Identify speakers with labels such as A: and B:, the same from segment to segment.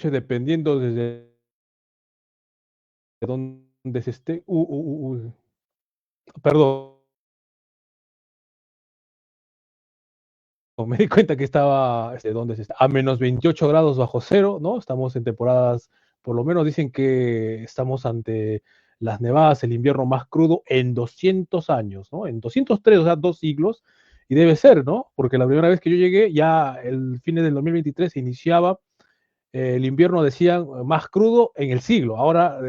A: dependiendo desde dónde se esté. Perdón, me di cuenta que estaba, ¿dónde se está? A menos 28 grados bajo cero, ¿no? Estamos en temporadas, por lo menos dicen que estamos ante las nevadas, el invierno más crudo en 200 años, ¿no? En 203, o sea, 2 siglos, y debe ser, ¿no? Porque la primera vez que yo llegué, ya el fin del 2023 se iniciaba el invierno, decían, más crudo en el siglo. Ahora,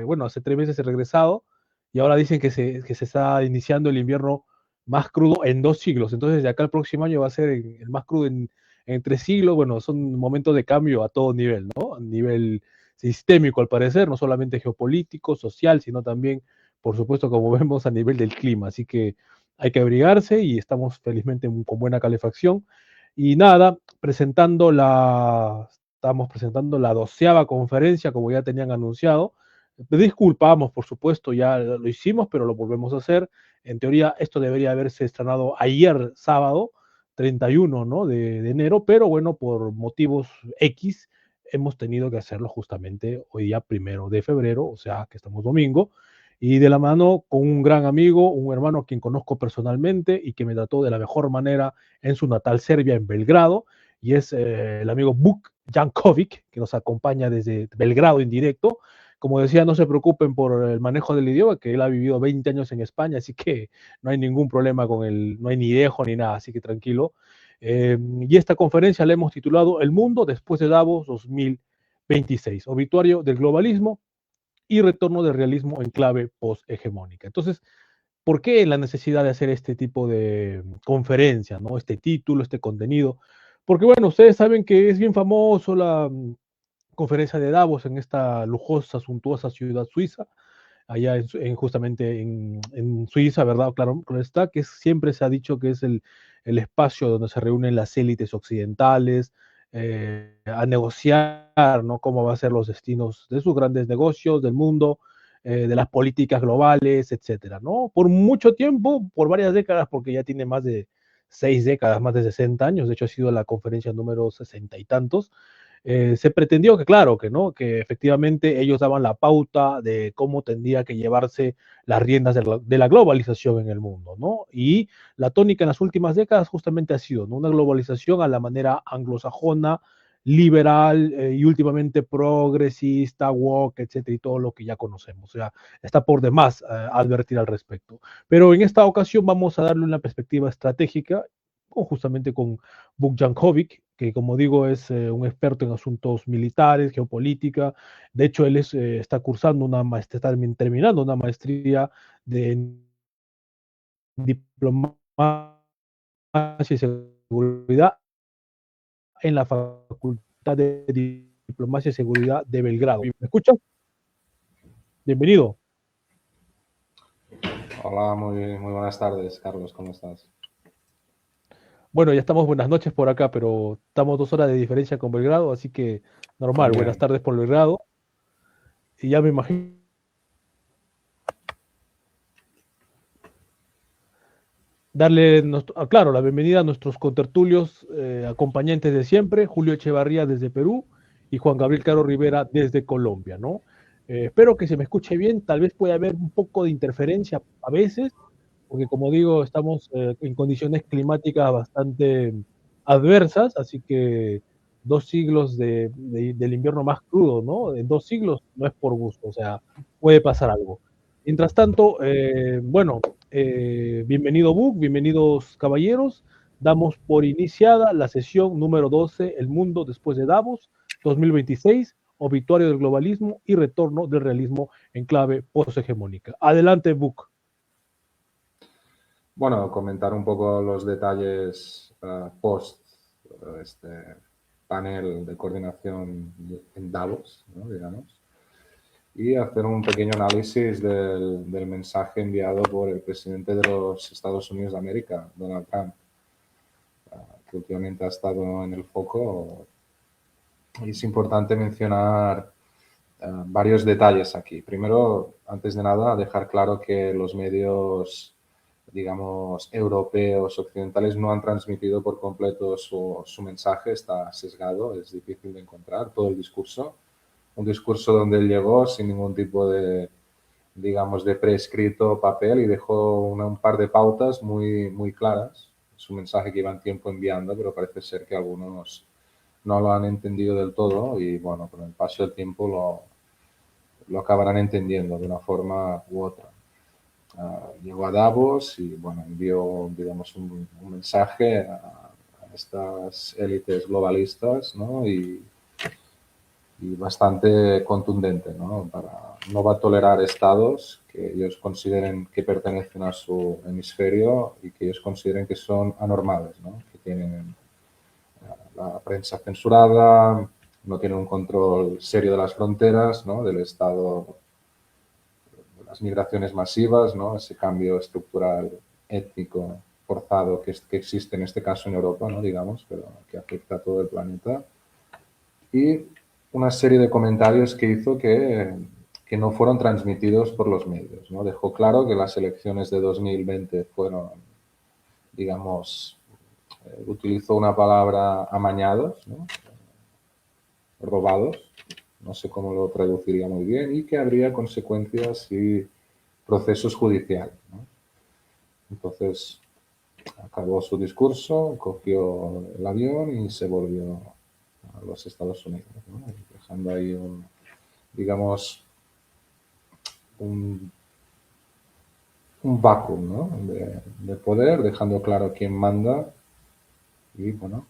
A: bueno, hace 3 meses he regresado y ahora dicen que se está iniciando el invierno más crudo en 2 siglos. Entonces, de acá al próximo año va a ser el más crudo en 3 siglos. Bueno, son momentos de cambio a todo nivel, ¿no? A nivel sistémico, al parecer, no solamente geopolítico, social, sino también, por supuesto, como vemos, a nivel del clima. Así que hay que abrigarse y estamos felizmente con buena calefacción. Y nada, estamos presentando la 12ª conferencia, como ya tenían anunciado. Disculpamos, por supuesto, ya lo hicimos, pero lo volvemos a hacer. En teoría, esto debería haberse estrenado ayer, sábado, 31, ¿no? de enero, pero bueno, por motivos X, hemos tenido que hacerlo justamente hoy día 1 de febrero, o sea, que estamos domingo, y de la mano con un gran amigo, un hermano a quien conozco personalmente y que me trató de la mejor manera en su natal Serbia, en Belgrado, y es el amigo Vuk Jankovic, que nos acompaña desde Belgrado en directo. Como decía, no se preocupen por el manejo del idioma, que él ha vivido 20 años en España, así que no hay ningún problema con él, no hay ni dejo ni nada, así que tranquilo. Y esta conferencia la hemos titulado El mundo después de Davos 2026, obituario del globalismo y retorno del realismo en clave post-hegemónica. Entonces, ¿por qué la necesidad de hacer este tipo de conferencia, ¿no? Este título, este contenido? Porque, bueno, ustedes saben que es bien famoso la conferencia de Davos en esta lujosa, suntuosa ciudad suiza, allá justamente en Suiza, ¿verdad? Claro, claro está, que siempre se ha dicho que es el espacio donde se reúnen las élites occidentales a negociar, ¿no? Cómo va a ser los destinos de sus grandes negocios, del mundo, de las políticas globales, etcétera, ¿no? Por mucho tiempo, por varias décadas, porque ya tiene más de 6 décadas, más de 60 años, de hecho ha sido la conferencia número 60 y tantos, se pretendió que, claro, que no, que efectivamente ellos daban la pauta de cómo tendría que llevarse las riendas de la globalización en el mundo, ¿no? Y la tónica en las últimas décadas justamente ha sido, ¿no? Una globalización a la manera anglosajona, liberal y últimamente progresista, woke, etcétera, y todo lo que ya conocemos. O sea, está por demás advertir al respecto. Pero en esta ocasión vamos a darle una perspectiva estratégica, justamente con Vuk Jankovic, que como digo es un experto en asuntos militares, geopolítica. De hecho, él está cursando está terminando una maestría de diplomacia y seguridad en la Facultad de Diplomacia y Seguridad de Belgrado. ¿Me escuchas? Bienvenido.
B: Hola, muy buenas tardes, Carlos, ¿cómo estás?
A: Bueno, ya estamos buenas noches por acá, pero estamos 2 horas de diferencia con Belgrado, así que normal, buenas
B: Bien,
A: tardes por Belgrado. Y ya me imagino darle, claro, la bienvenida a nuestros contertulios, acompañantes de siempre, Julio Echevarría desde Perú y Juan Gabriel Caro Rivera desde Colombia, ¿no? Espero que se me escuche bien, tal vez pueda haber un poco de interferencia a veces, porque como digo, estamos en condiciones climáticas bastante adversas, así que 2 siglos del invierno más crudo, ¿no? En 2 siglos no es por gusto, o sea, puede pasar algo. Mientras tanto, bueno, bienvenido Book, bienvenidos caballeros. Damos por iniciada la sesión número 12, El mundo después de Davos 2026, obituario del globalismo y retorno del realismo en clave poshegemónica. Adelante, Book.
B: bueno, comentar un poco los detalles post este panel de coordinación en Davos, ¿no? Digamos, y hacer un pequeño análisis del mensaje enviado por el presidente de los Estados Unidos de América, Donald Trump, que últimamente ha estado en el foco. Y es importante mencionar varios detalles aquí. Primero, antes de nada, dejar claro que los medios digamos, europeos, occidentales, no han transmitido por completo su mensaje, está sesgado, es difícil de encontrar todo el discurso. Un discurso donde él llegó sin ningún tipo de, digamos, de prescrito papel y dejó un par de pautas muy, muy claras. Es un mensaje que llevan tiempo enviando, pero parece ser que algunos no lo han entendido del todo y, bueno, con el paso del tiempo lo acabarán entendiendo de una forma u otra. Llegó a Davos y, bueno, envió, digamos, un mensaje a estas élites globalistas, ¿no? Y bastante contundente, ¿no? No va a tolerar estados que ellos consideren que pertenecen a su hemisferio y que ellos consideren que son anormales, ¿no? Que tienen la prensa censurada, no tienen un control serio de las fronteras, ¿no? Del estado, de las migraciones masivas, ¿no? Ese cambio estructural étnico forzado que existe en este caso en Europa, ¿no? Digamos, pero que afecta a todo el planeta. Y una serie de comentarios que hizo que no fueron transmitidos por los medios, ¿no? Dejó claro que las elecciones de 2020 fueron, digamos, utilizó una palabra amañados, ¿no? Robados, no sé cómo lo traduciría muy bien, y que habría consecuencias y procesos judiciales, ¿no? Entonces, acabó su discurso, cogió el avión y se volvió a los Estados Unidos, ¿no? Dejando ahí digamos, un vacuum, ¿no? de poder, dejando claro quién manda y, bueno,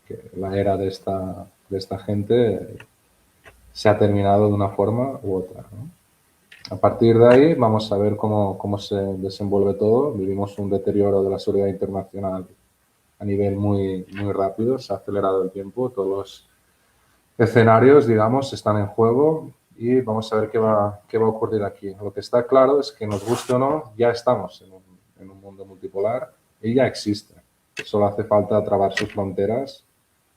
B: que la era de esta gente se ha terminado de una forma u otra, ¿no? A partir de ahí vamos a ver cómo se desenvuelve todo. Vivimos un deterioro de la seguridad internacional a nivel muy, muy rápido, se ha acelerado el tiempo, todos los escenarios, digamos, están en juego y vamos a ver qué va a ocurrir aquí. Lo que está claro es que, nos guste o no, ya estamos en un mundo multipolar y ya existe. Solo hace falta trabar sus fronteras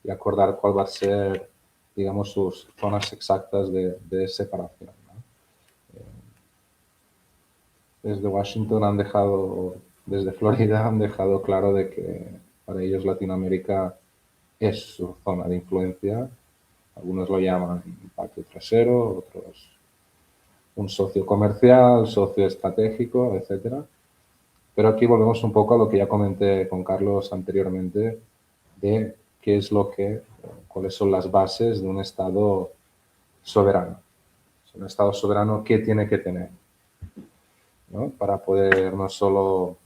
B: y acordar cuál va a ser, digamos, sus zonas exactas de separación, ¿no? Desde Washington desde Florida han dejado claro de que para ellos Latinoamérica es su zona de influencia. Algunos lo llaman patio trasero, otros un socio comercial, socio estratégico, etcétera. Pero aquí volvemos un poco a lo que ya comenté con Carlos anteriormente, de cuáles son las bases de un Estado soberano. Un Estado soberano, ¿qué tiene que tener? ¿No? Para poder no solo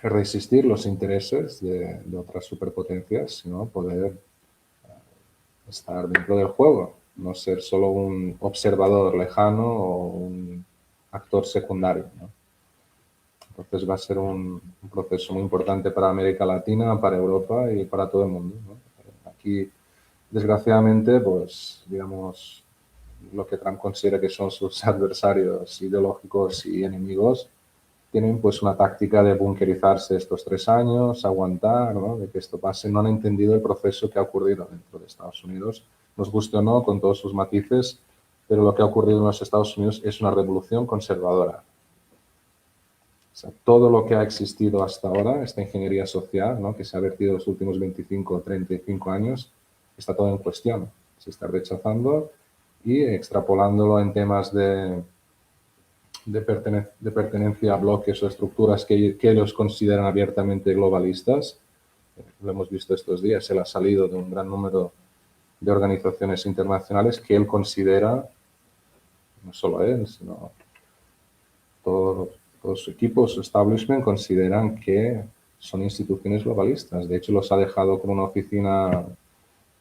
B: resistir los intereses de otras superpotencias, sino poder estar dentro del juego, no ser solo un observador lejano o un actor secundario, ¿no? Entonces va a ser un proceso muy importante para América Latina, para Europa y para todo el mundo, ¿no? Aquí, desgraciadamente, pues, digamos, lo que Trump considera que son sus adversarios ideológicos y enemigos, tienen pues una táctica de bunkerizarse estos 3 años, aguantar, ¿no? De que esto pase. No han entendido el proceso que ha ocurrido dentro de Estados Unidos, nos guste o no, con todos sus matices, pero lo que ha ocurrido en los Estados Unidos es una revolución conservadora. O sea, todo lo que ha existido hasta ahora, esta ingeniería social, ¿no? Que se ha vertido los últimos 25 o 35 años, está todo en cuestión. Se está rechazando y extrapolándolo en temas de pertenencia a bloques o estructuras que ellos consideran abiertamente globalistas. Lo hemos visto estos días, él ha salido de un gran número de organizaciones internacionales que él considera, no solo él, sino todo su equipo, su establishment, consideran que son instituciones globalistas. De hecho, los ha dejado con una oficina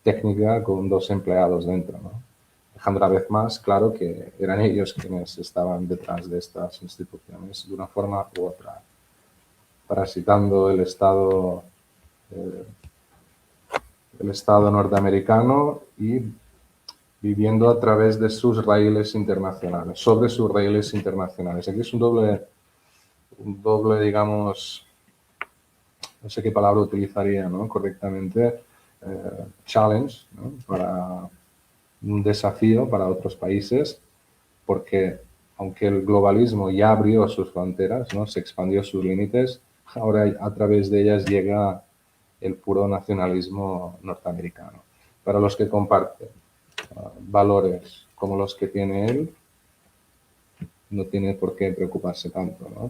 B: técnica con 2 empleados dentro, ¿no? Dejando una vez más claro que eran ellos quienes estaban detrás de estas instituciones de una forma u otra, parasitando el Estado norteamericano y viviendo a través de sus raíles internacionales, sobre sus raíles internacionales. Aquí es un doble, digamos, no sé qué palabra utilizaría, ¿no? Correctamente, challenge, ¿no? Para un desafío para otros países, porque aunque el globalismo ya abrió sus fronteras, ¿no? Se expandió sus límites, ahora a través de ellas llega el puro nacionalismo norteamericano. Para los que comparten valores como los que tiene él, no tiene por qué preocuparse tanto, ¿no?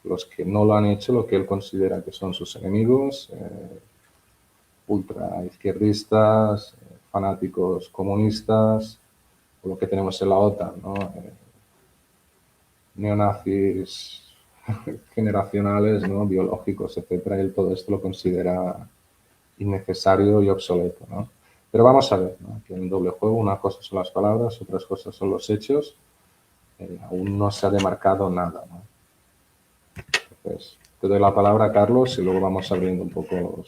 B: Los que no lo han hecho, lo que él considera que son sus enemigos, ultra izquierdistas, fanáticos comunistas, o lo que tenemos en la OTAN, ¿no? Neonazis generacionales, ¿no? Biológicos, etcétera. Él todo esto lo considera innecesario y obsoleto, ¿no? Pero vamos a ver, ¿no? Que en doble juego una cosa son las palabras, otras cosas son los hechos. Aún no se ha demarcado nada, ¿no? Entonces, te doy la palabra, Carlos, y luego vamos abriendo un poco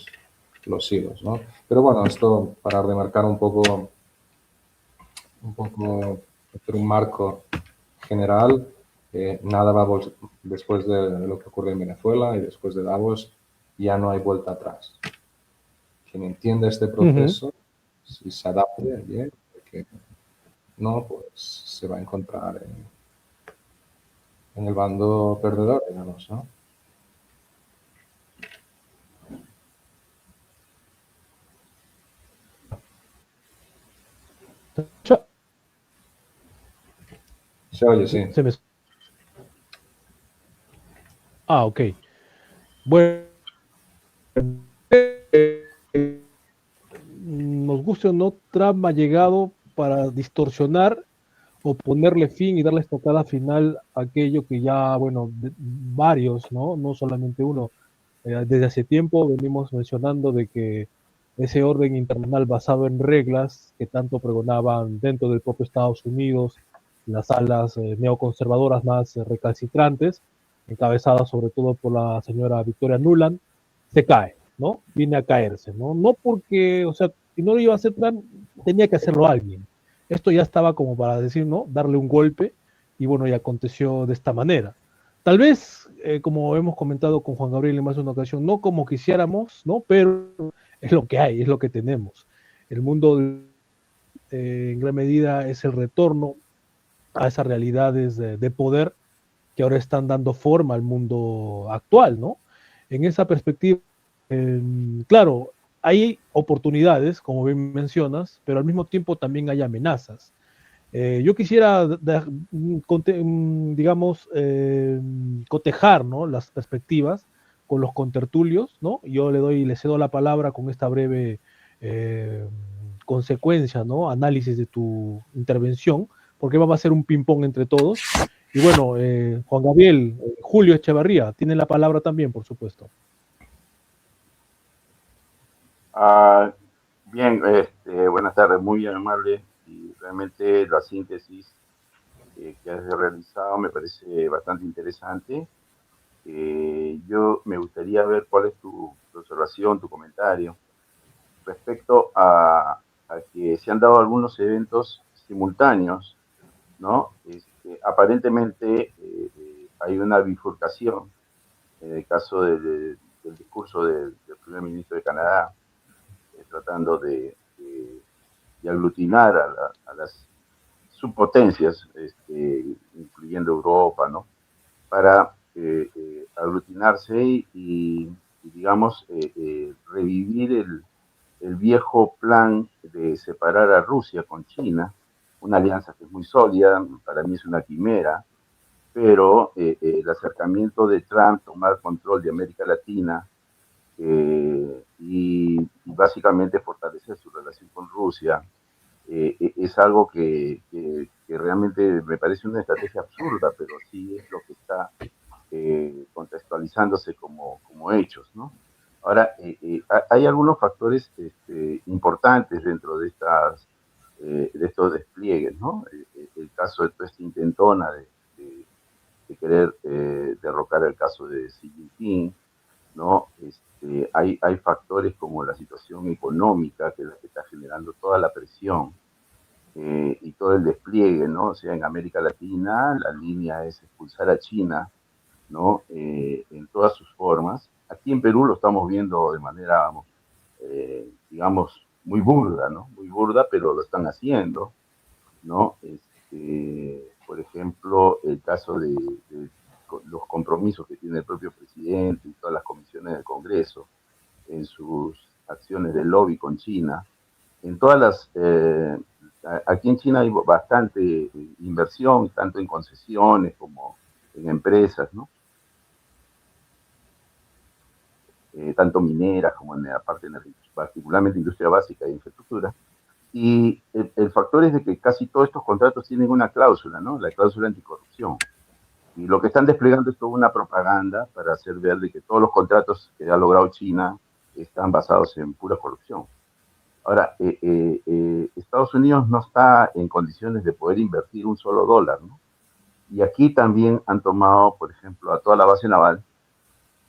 B: los hilos, ¿no? Pero bueno, esto para remarcar un poco, hacer un marco general, nada va después de lo que ocurre en Venezuela y después de Davos, ya no hay vuelta atrás. Quien entiende este proceso, si se adapte bien, porque no, pues se va a encontrar en el bando perdedor, digamos, ¿no? Se oye, sí.
A: Ok. Bueno, nos guste o no, Trump ha llegado para distorsionar o ponerle fin y darle estocada final a aquello que ya, bueno, varios, ¿no? No solamente uno. Desde hace tiempo venimos mencionando de que ese orden internacional basado en reglas que tanto pregonaban dentro del propio Estados Unidos, las alas neoconservadoras más recalcitrantes, encabezadas sobre todo por la señora Victoria Nuland, se cae, ¿no? Viene a caerse, ¿no? No porque, o sea, si no lo iba a hacer Trump, tenía que hacerlo alguien. Esto ya estaba como para decir, ¿no? Darle un golpe y bueno, y aconteció de esta manera. Tal vez, como hemos comentado con Juan Gabriel en más de una ocasión, no como quisiéramos, ¿no? Pero es lo que hay, es lo que tenemos. El mundo, en gran medida, es el retorno a esas realidades de poder que ahora están dando forma al mundo actual, ¿no? En esa perspectiva, claro, hay oportunidades, como bien mencionas, pero al mismo tiempo también hay amenazas. Yo quisiera, digamos, cotejar, ¿no? Las perspectivas con los contertulios, ¿no? Yo le cedo la palabra con esta breve eh, consecuencia, ¿no? Análisis de tu intervención, porque va a ser un ping-pong entre todos. Y bueno, Juan Gabriel, Julio Echevarría, tiene la palabra también, por supuesto.
C: Bien, buenas tardes, muy amable, y realmente la síntesis que has realizado me parece bastante interesante. Yo me gustaría ver cuál es tu observación, tu comentario respecto a que se han dado algunos eventos simultáneos, ¿no? Aparentemente hay una bifurcación en el caso del discurso del primer ministro de Canadá, tratando de aglutinar a las subpotencias, incluyendo Europa, ¿no? Para aglutinarse y digamos, revivir el viejo plan de separar a Rusia con China, una alianza que es muy sólida, para mí es una quimera, pero el acercamiento de Trump, tomar control de América Latina y básicamente fortalecer su relación con Rusia, es algo que realmente me parece una estrategia absurda, pero sí es lo que está contextualizándose como hechos, ¿no? Ahora, hay algunos factores importantes dentro de estos despliegues, ¿no? El caso de esta intentona de querer derrocar el caso de Xi Jinping, ¿no? Hay factores como la situación económica, que es la que está generando toda la presión y todo el despliegue, ¿no? O sea, en América Latina la línea es expulsar a China, ¿no? En todas sus formas. Aquí en Perú lo estamos viendo de manera, digamos, muy burda, ¿no? Muy burda, pero lo están haciendo, ¿no? por ejemplo, el caso de los compromisos que tiene el propio presidente y todas las comisiones del Congreso en sus acciones de lobby con China. En todas las, aquí en China hay bastante inversión, tanto en concesiones como en empresas, ¿no? Tanto mineras como en la parte energética, particularmente industria básica e infraestructura. Y el factor es de que casi todos estos contratos tienen una cláusula, ¿no? La cláusula anticorrupción. Y lo que están desplegando es toda una propaganda para hacer ver de que todos los contratos que ha logrado China están basados en pura corrupción. Ahora, Estados Unidos no está en condiciones de poder invertir un solo dólar, ¿no? Y aquí también han tomado, por ejemplo, a toda la base naval,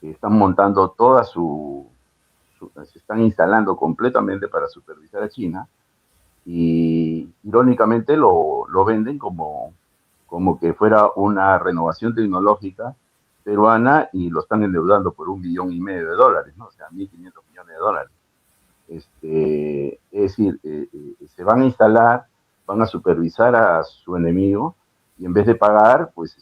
C: que están montando toda se están instalando completamente para supervisar a China, y irónicamente lo venden como que fuera una renovación tecnológica peruana, y lo están endeudando por $1,5 billones, ¿no? O sea, 1.500 millones de dólares. Es decir, se van a instalar, van a supervisar a su enemigo, y en vez de pagar, pues...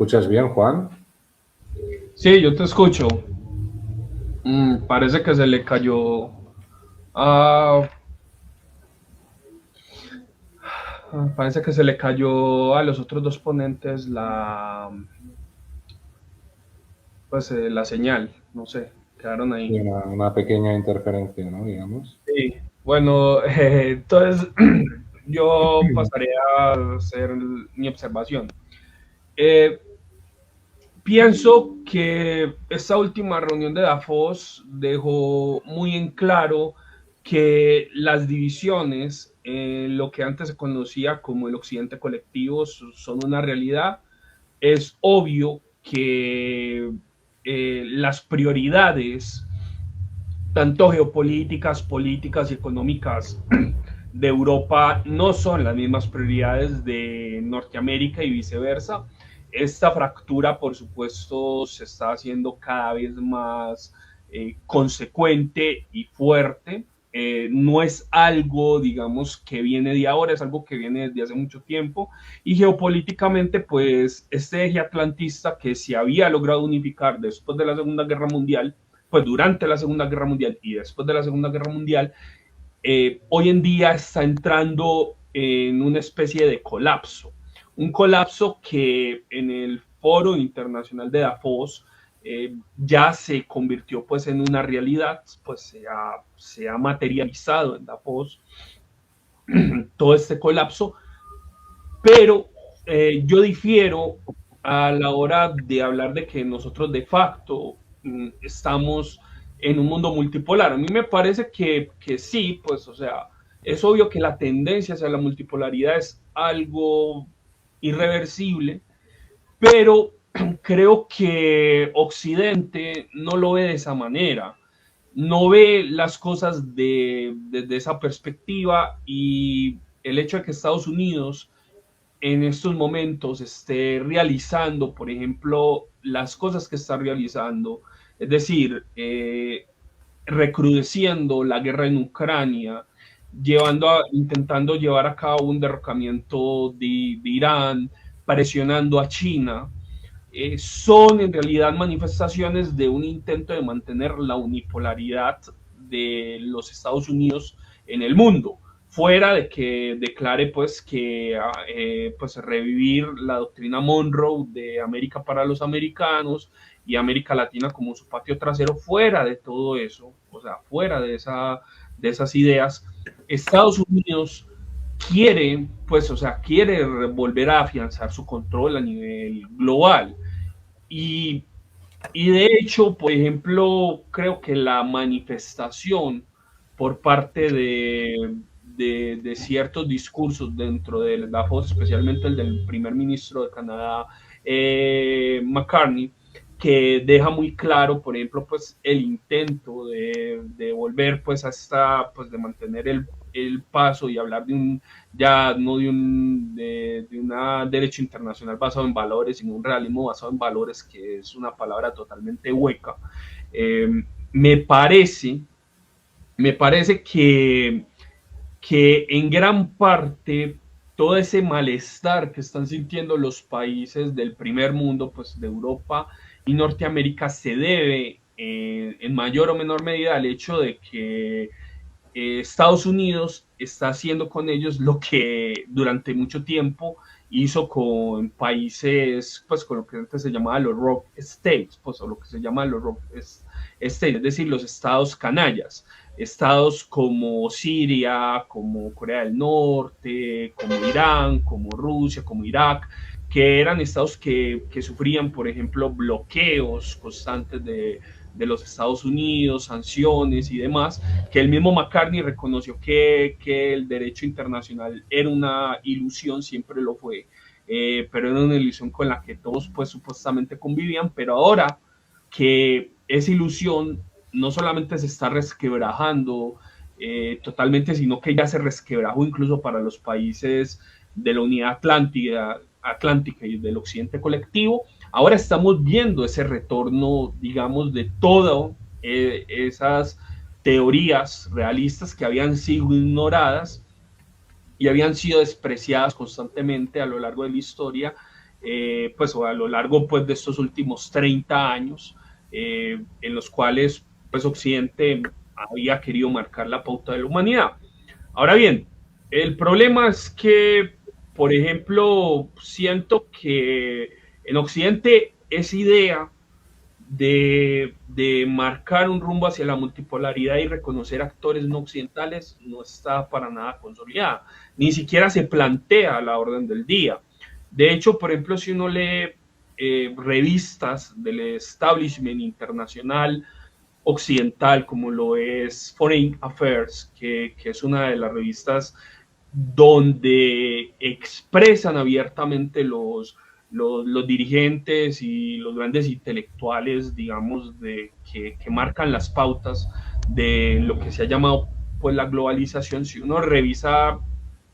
B: ¿Escuchas bien, Juan?
D: Sí, yo te escucho. Parece que se le cayó parece que se le cayó a los otros dos ponentes la señal, no sé, quedaron ahí.
B: Sí, una pequeña interferencia, ¿no? Digamos.
D: Sí, bueno, entonces yo pasaré a hacer mi observación. Pienso que esta última reunión de Davos dejó muy en claro que las divisiones, lo que antes se conocía como el occidente colectivo, son una realidad. Es obvio que las prioridades, tanto geopolíticas, políticas y económicas de Europa, no son las mismas prioridades de Norteamérica y viceversa. Esta fractura, por supuesto, se está haciendo cada vez más consecuente y fuerte. No es algo, digamos, que viene de ahora, es algo que viene desde hace mucho tiempo. Y geopolíticamente, pues, este eje atlantista que se había logrado unificar después de la Segunda Guerra Mundial, pues durante la Segunda Guerra Mundial y después de la Segunda Guerra Mundial, hoy en día está entrando en una especie de colapso. Un colapso que en el Foro Internacional de Davos ya se convirtió pues en una realidad, pues se ha materializado en Davos todo este colapso, pero yo difiero a la hora de hablar de que nosotros de facto estamos en un mundo multipolar. A mí me parece que sí, pues, o sea, es obvio que la tendencia hacia la multipolaridad es algo irreversible, pero creo que Occidente no lo ve de esa manera, no ve las cosas desde esa perspectiva, y el hecho de que Estados Unidos en estos momentos esté realizando, por ejemplo, las cosas que está realizando, es decir, recrudeciendo la guerra en Ucrania, intentando llevar a cabo un derrocamiento de Irán, presionando a China, son en realidad manifestaciones de un intento de mantener la unipolaridad de los Estados Unidos en el mundo, fuera de que declare pues que pues revivir la doctrina Monroe de América para los americanos y América Latina como su patio trasero. Fuera de todo eso, o sea, fuera de esas ideas, Estados Unidos quiere, pues, o sea, quiere volver a afianzar su control a nivel global. Y de hecho, por ejemplo, creo que la manifestación por parte de ciertos discursos dentro de Davos, especialmente el del primer ministro de Canadá, McCartney, que deja muy claro, por ejemplo, pues el intento de volver pues hasta, pues de mantener el paso y hablar de un, ya no de una derecho internacional basado en valores, sino un realismo basado en valores, que es una palabra totalmente hueca. Me parece que en gran parte todo ese malestar que están sintiendo los países del primer mundo, pues de Europa y Norteamérica, se debe en mayor o menor medida al hecho de que Estados Unidos está haciendo con ellos lo que durante mucho tiempo hizo con países, pues con lo que antes se llamaba los Rogue States, pues o lo que se llama los Rogue States, es decir, los estados canallas, estados como Siria, como Corea del Norte, como Irán, como Rusia, como Irak, que eran estados que sufrían, por ejemplo, bloqueos constantes de los Estados Unidos, sanciones y demás, que el mismo McCartney reconoció que el derecho internacional era una ilusión, siempre lo fue, pero era una ilusión con la que todos pues supuestamente convivían, pero ahora que esa ilusión no solamente se está resquebrajando totalmente, sino que ya se resquebrajó incluso para los países de la Unidad Atlántica y del Occidente colectivo. Ahora estamos viendo ese retorno, digamos, de todas esas teorías realistas que habían sido ignoradas y habían sido despreciadas constantemente a lo largo de la historia, pues o a lo largo pues de estos últimos 30 años, en los cuales pues Occidente había querido marcar la pauta de la humanidad. Ahora bien, el problema es que, por ejemplo, siento que en Occidente esa idea de marcar un rumbo hacia la multipolaridad y reconocer actores no occidentales no está para nada consolidada, ni siquiera se plantea a la orden del día. De hecho, por ejemplo, si uno lee revistas del establishment internacional occidental, como lo es Foreign Affairs, que es una de las revistas donde expresan abiertamente los dirigentes y los grandes intelectuales, digamos, que marcan las pautas de lo que se ha llamado pues la globalización. Si uno revisa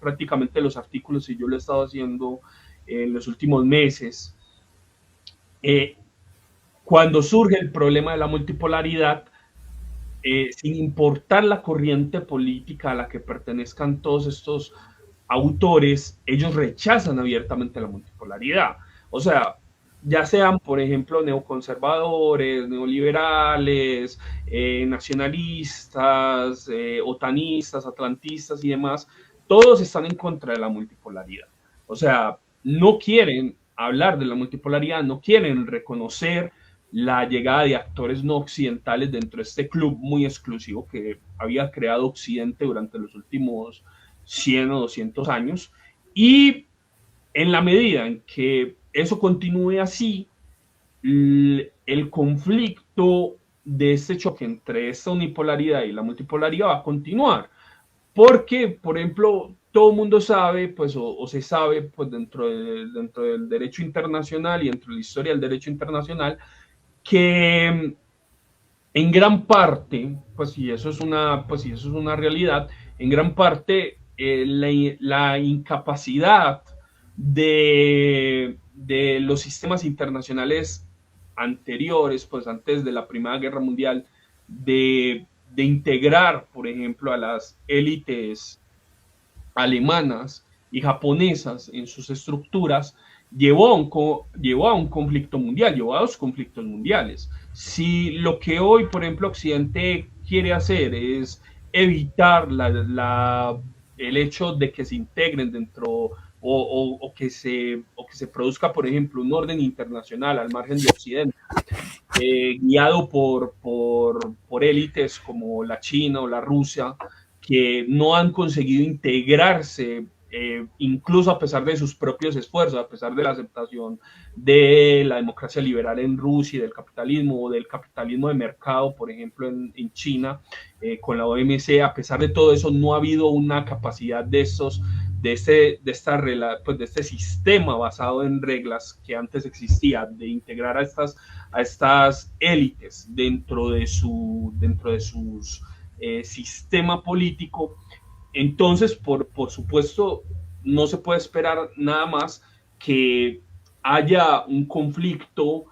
D: prácticamente los artículos, y yo lo he estado haciendo en los últimos meses, cuando surge el problema de la multipolaridad, sin importar la corriente política a la que pertenezcan todos estos autores, ellos rechazan abiertamente la multipolaridad. O sea, ya sean, por ejemplo, neoconservadores, neoliberales, nacionalistas, otanistas, atlantistas y demás, todos están en contra de la multipolaridad. O sea, no quieren hablar de la multipolaridad, no quieren reconocer la llegada de actores no occidentales dentro de este club muy exclusivo que había creado Occidente durante los últimos 100 o 200 años. Y en la medida en que eso continúe así, el conflicto de este choque entre esta unipolaridad y la multipolaridad va a continuar. Porque, por ejemplo, todo el mundo sabe, pues, o se sabe, pues, dentro del derecho internacional y dentro de la historia del derecho internacional, que en gran parte, pues si eso es una realidad, en gran parte la incapacidad de los sistemas internacionales anteriores, pues antes de la Primera Guerra Mundial, de integrar, por ejemplo, a las élites alemanas y japonesas en sus estructuras, llevó a un conflicto mundial, llevó a dos conflictos mundiales. Si lo que hoy, por ejemplo, Occidente quiere hacer es evitar el hecho de que se integren dentro o que se produzca, por ejemplo, un orden internacional al margen de Occidente, guiado por élites como la China o la Rusia, que no han conseguido integrarse incluso a pesar de sus propios esfuerzos, a pesar de la aceptación de la democracia liberal en Rusia y del capitalismo, o del capitalismo de mercado, por ejemplo, en China, con la OMC, a pesar de todo eso, no ha habido una capacidad de este sistema basado en reglas que antes existía, de integrar a estas élites dentro de sus sistema político. Entonces, por supuesto, no se puede esperar nada más que haya un conflicto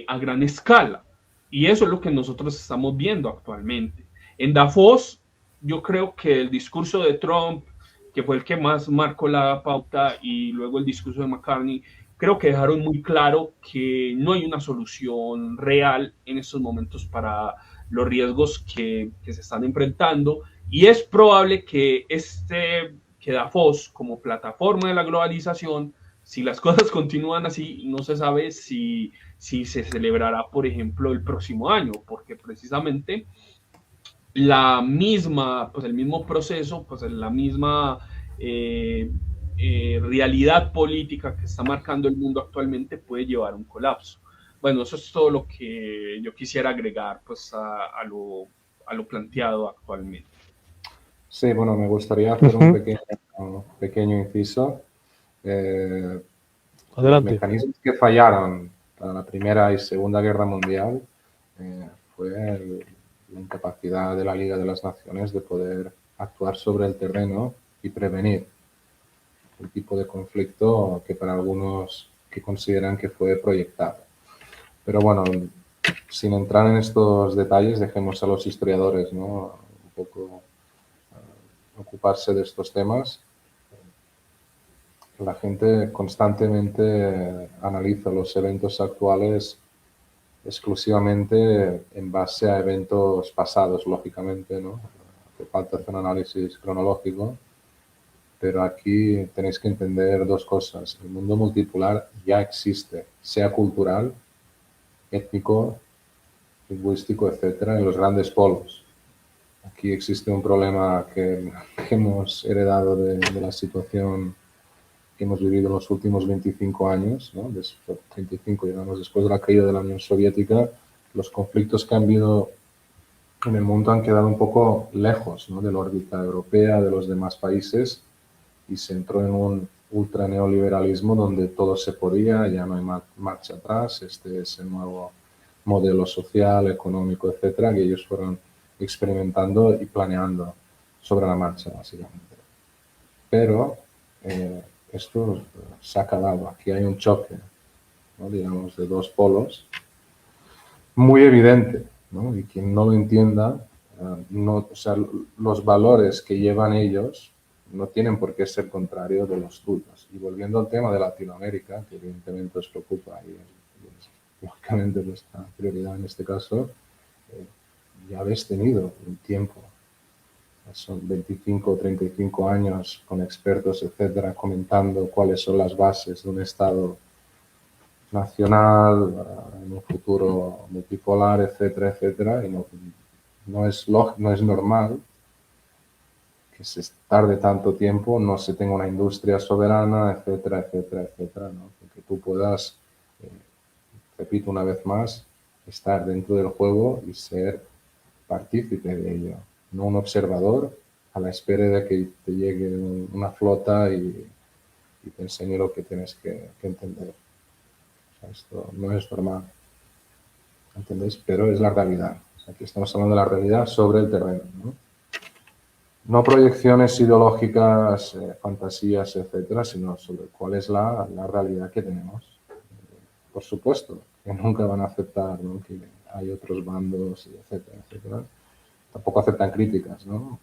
D: a gran escala. Y eso es lo que nosotros estamos viendo actualmente. En Davos, yo creo que el discurso de Trump, que fue el que más marcó la pauta, y luego el discurso de McCartney, creo que dejaron muy claro que no hay una solución real en estos momentos para los riesgos que se están enfrentando, y es probable que Davos, como plataforma de la globalización, si las cosas continúan así, no se sabe si se celebrará, por ejemplo, el próximo año, porque precisamente el mismo proceso, pues la misma realidad política que está marcando el mundo actualmente puede llevar a un colapso. Bueno, eso es todo lo que yo quisiera agregar, pues, a lo planteado actualmente.
B: Sí, bueno, me gustaría hacer un pequeño inciso. Los mecanismos que fallaron para la Primera y Segunda Guerra Mundial fue la incapacidad de la Liga de las Naciones de poder actuar sobre el terreno y prevenir el tipo de conflicto que para algunos que consideran que fue proyectado. Pero bueno, sin entrar en estos detalles, dejemos a los historiadores, ¿no?, un poco ocuparse de estos temas. La gente constantemente analiza los eventos actuales exclusivamente en base a eventos pasados, lógicamente, ¿no? Hace falta hacer un análisis cronológico, pero aquí tenéis que entender dos cosas. El mundo multipolar ya existe, sea cultural, étnico, lingüístico, etcétera, en los grandes polos. Aquí existe un problema que hemos heredado de la situación que hemos vivido en los últimos 25 años, ¿no? 35, digamos, después de la caída de la Unión Soviética, los conflictos que han habido en el mundo han quedado un poco lejos, ¿no?, de la órbita europea, de los demás países, y se entró en un ultra neoliberalismo donde todo se podía, ya no hay marcha atrás. Este es el nuevo modelo social, económico, etcétera, que ellos fueron experimentando y planeando sobre la marcha, básicamente. Pero esto se ha acabado. Aquí hay un choque, ¿no?, digamos, de dos polos muy evidente, ¿no? Y quien no lo entienda, o sea, los valores que llevan ellos no tienen por qué ser contrarios de los tuyos. Y volviendo al tema de Latinoamérica, que evidentemente os preocupa y es lógicamente vuestra prioridad en este caso, ya habéis tenido un tiempo, son 25 o 35 años con expertos, etcétera, comentando cuáles son las bases de un Estado nacional, en un futuro multipolar, etcétera, etcétera, y no es normal que se tarde tanto tiempo, no se tenga una industria soberana, etcétera, etcétera, etcétera, ¿no? Que tú puedas, repito una vez más, estar dentro del juego y ser partícipe de ello, no un observador a la espera de que te llegue una flota y te enseñe lo que tienes que entender. O sea, esto no es normal, ¿entendéis? Pero es la realidad. O sea, aquí estamos hablando de la realidad sobre el terreno, ¿no? No proyecciones ideológicas, fantasías, etcétera, sino sobre cuál es la realidad que tenemos. Por supuesto, que nunca van a aceptar, ¿no?, que hay otros bandos, etcétera, etcétera. Tampoco aceptan críticas, ¿no?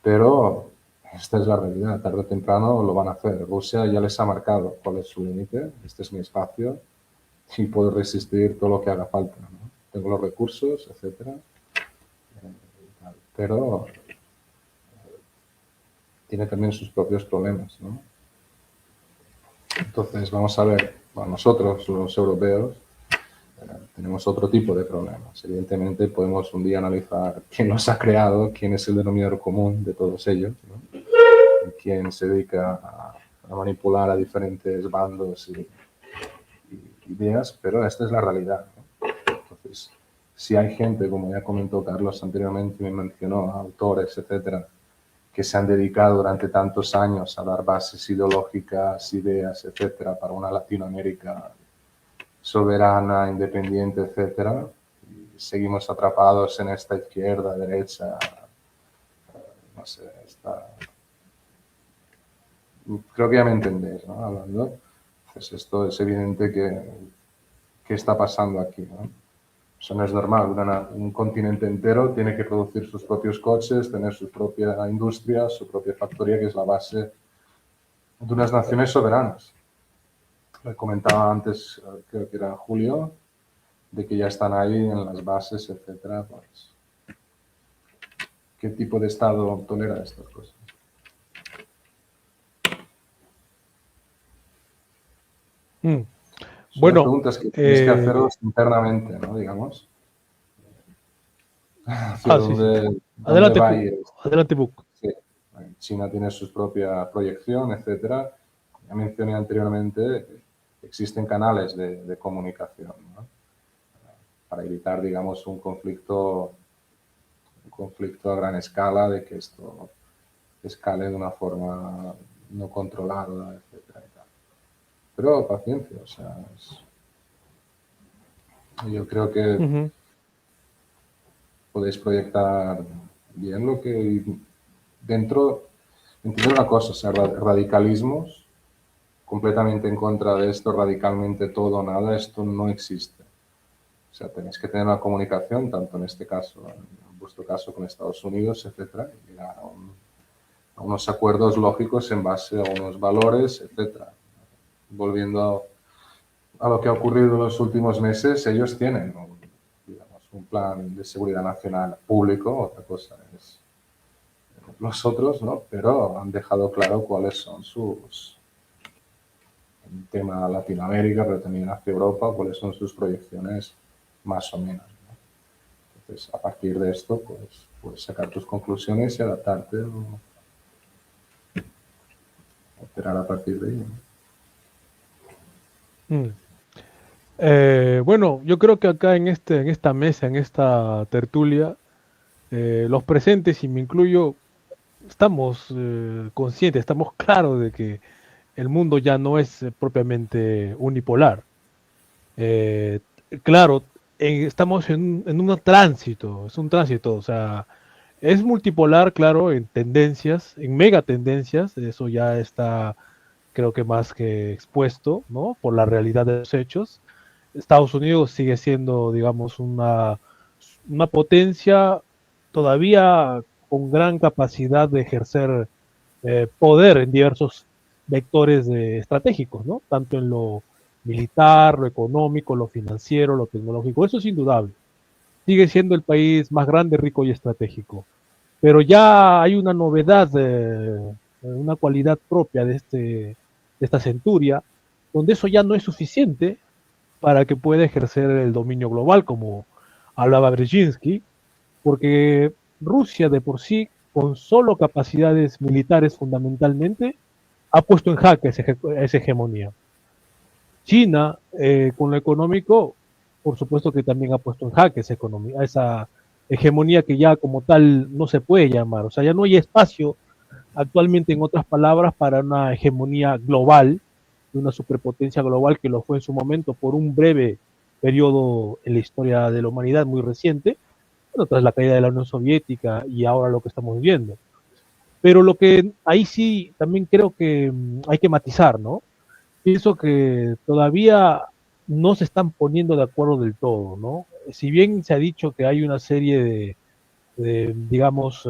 B: Pero esta es la realidad. Tarde o temprano lo van a hacer. Rusia ya les ha marcado cuál es su límite. Este es mi espacio y puedo resistir todo lo que haga falta, ¿no? Tengo los recursos, etcétera. Pero tiene también sus propios problemas, ¿no? Entonces, vamos a ver, bueno, nosotros, los europeos, tenemos otro tipo de problemas. Evidentemente, podemos un día analizar quién los ha creado, quién es el denominador común de todos ellos, ¿no?, quien se dedica a manipular a diferentes bandos y ideas, pero esta es la realidad, ¿no? Entonces, si hay gente, como ya comentó Carlos anteriormente, me mencionó, autores, etcétera, que se han dedicado durante tantos años a dar bases ideológicas, ideas, etcétera, para una Latinoamérica soberana, independiente, etcétera, y seguimos atrapados en esta izquierda, derecha, no sé, creo que ya me entendéis, ¿no? Hablando, pues esto es evidente que está pasando aquí, ¿no? Eso no es normal. Un continente entero tiene que producir sus propios coches, tener su propia industria, su propia factoría, que es la base de unas naciones soberanas. Le comentaba antes, creo que era Julio, de que ya están ahí en las bases, etcétera. Pues, ¿qué tipo de Estado tolera estas cosas? Son
A: Bueno,
B: preguntas que tienes que haceros internamente, ¿no? Digamos. Hacia
A: sí.
B: dónde
A: Adelante,
B: va
A: adelante, Book.
B: Sí. China tiene su propia proyección, etcétera. Ya mencioné anteriormente, existen canales de comunicación, ¿no? Para evitar, digamos, un conflicto a gran escala, de que esto escale de una forma no controlada, etcétera. Pero paciencia, o sea, yo creo que podéis proyectar bien lo que dentro, entiendo una cosa, o sea, radicalismos, completamente en contra de esto, radicalmente todo o nada, esto no existe. O sea, tenéis que tener una comunicación, tanto en este caso, en vuestro caso con Estados Unidos, etcétera, y llegar a unos acuerdos lógicos en base a unos valores, etcétera. Volviendo a lo que ha ocurrido en los últimos meses, ellos tienen, digamos, un plan de seguridad nacional público, otra cosa es los otros, ¿no? Pero han dejado claro cuáles son sus, en tema Latinoamérica, pero también hacia Europa, cuáles son sus proyecciones más o menos, ¿no? Entonces, a partir de esto, pues puedes sacar tus conclusiones y adaptarte o operar a partir de ello, ¿no?
A: Bueno, yo creo que acá en esta mesa, en esta tertulia, los presentes, y me incluyo, estamos conscientes, estamos claros de que el mundo ya no es propiamente unipolar. Claro, estamos en un tránsito, es un tránsito, o sea, es multipolar, claro, en tendencias, en megatendencias, eso ya está, creo que más que expuesto, ¿no? Por la realidad de los hechos. Estados Unidos sigue siendo, digamos, una potencia todavía con gran capacidad de ejercer poder en diversos vectores estratégicos, ¿no? Tanto en lo militar, lo económico, lo financiero, lo tecnológico. Eso es indudable. Sigue siendo el país más grande, rico y estratégico. Pero ya hay una novedad, una cualidad propia de esta centuria, donde eso ya no es suficiente para que pueda ejercer el dominio global, como hablaba Brzezinski, porque Rusia de por sí, con solo capacidades militares fundamentalmente, ha puesto en jaque esa hegemonía. China, con lo económico, por supuesto que también ha puesto en jaque esa hegemonía que ya como tal no se puede llamar. O sea, ya no hay espacio actualmente, en otras palabras, para una hegemonía global, una superpotencia global que lo fue en su momento por un breve periodo en la historia de la humanidad muy reciente, bueno, tras la caída de la Unión Soviética y ahora lo que estamos viviendo. Pero lo que ahí sí también creo que hay que matizar, ¿no? Pienso que todavía no se están poniendo de acuerdo del todo, ¿no? Si bien se ha dicho que hay una serie digamos,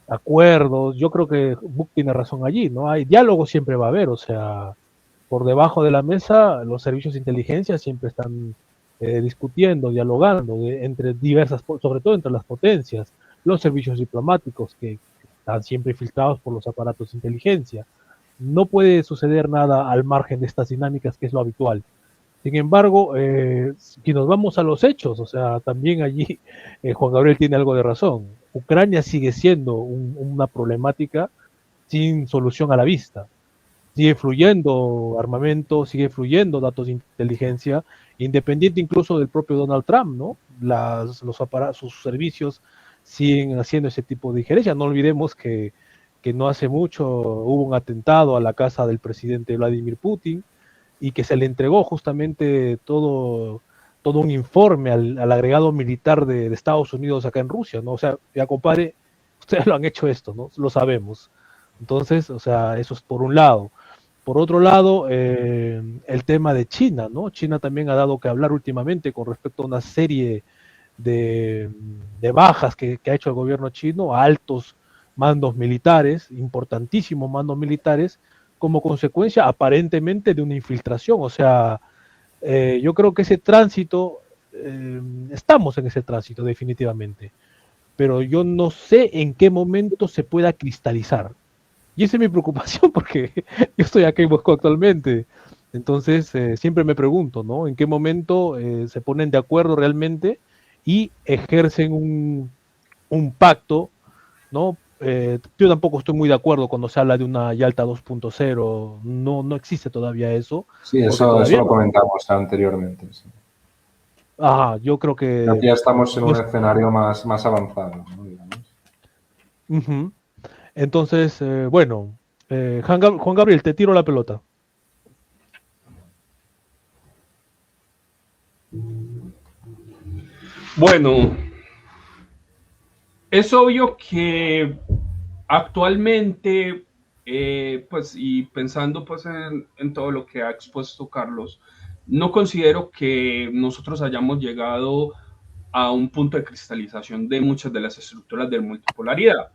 A: acuerdos, yo creo que Buck tiene razón allí, ¿no? Hay diálogo, siempre va a haber, o sea, por debajo de la mesa los servicios de inteligencia siempre están discutiendo, dialogando entre diversas, sobre todo entre las potencias, los servicios diplomáticos que están siempre filtrados por los aparatos de inteligencia. No puede suceder nada al margen de estas dinámicas, que es lo habitual. Sin embargo, si nos vamos a los hechos, o sea, también allí Juan Gabriel tiene algo de razón. Ucrania sigue siendo una problemática sin solución a la vista. Sigue fluyendo armamento, sigue fluyendo datos de inteligencia, independiente incluso del propio Donald Trump, ¿no? Sus servicios siguen haciendo ese tipo de injerencia. No olvidemos que no hace mucho hubo un atentado a la casa del presidente Vladimir Putin y que se le entregó justamente todo un informe al agregado militar de Estados Unidos acá en Rusia, ¿no? O sea, ya compadre, ustedes lo han hecho esto, ¿no? Lo sabemos. Entonces, o sea, eso es por un lado. Por otro lado, el tema de China, ¿no? China también ha dado que hablar últimamente con respecto a una serie de bajas que ha hecho el gobierno chino a altos mandos militares, importantísimos mandos militares, como consecuencia aparentemente de una infiltración. O sea, yo creo que ese tránsito, estamos en ese tránsito definitivamente, pero yo no sé en qué momento se pueda cristalizar. Y esa es mi preocupación porque yo estoy aquí en Moscú actualmente. Entonces, siempre me pregunto, ¿no? ¿En qué momento se ponen de acuerdo realmente y ejercen un pacto, ¿no? Yo tampoco estoy muy de acuerdo cuando se habla de una Yalta 2.0, no existe todavía eso.
B: Sí, eso lo comentamos anteriormente. Sí.
A: Ajá, yo creo que...
B: Aquí ya estamos en un escenario más avanzado, ¿no? Digamos.
A: Entonces, bueno, Juan Gabriel, te tiro la pelota.
D: Bueno, es obvio que actualmente, pues, y pensando pues en todo lo que ha expuesto Carlos, no considero que nosotros hayamos llegado a un punto de cristalización de muchas de las estructuras de multipolaridad.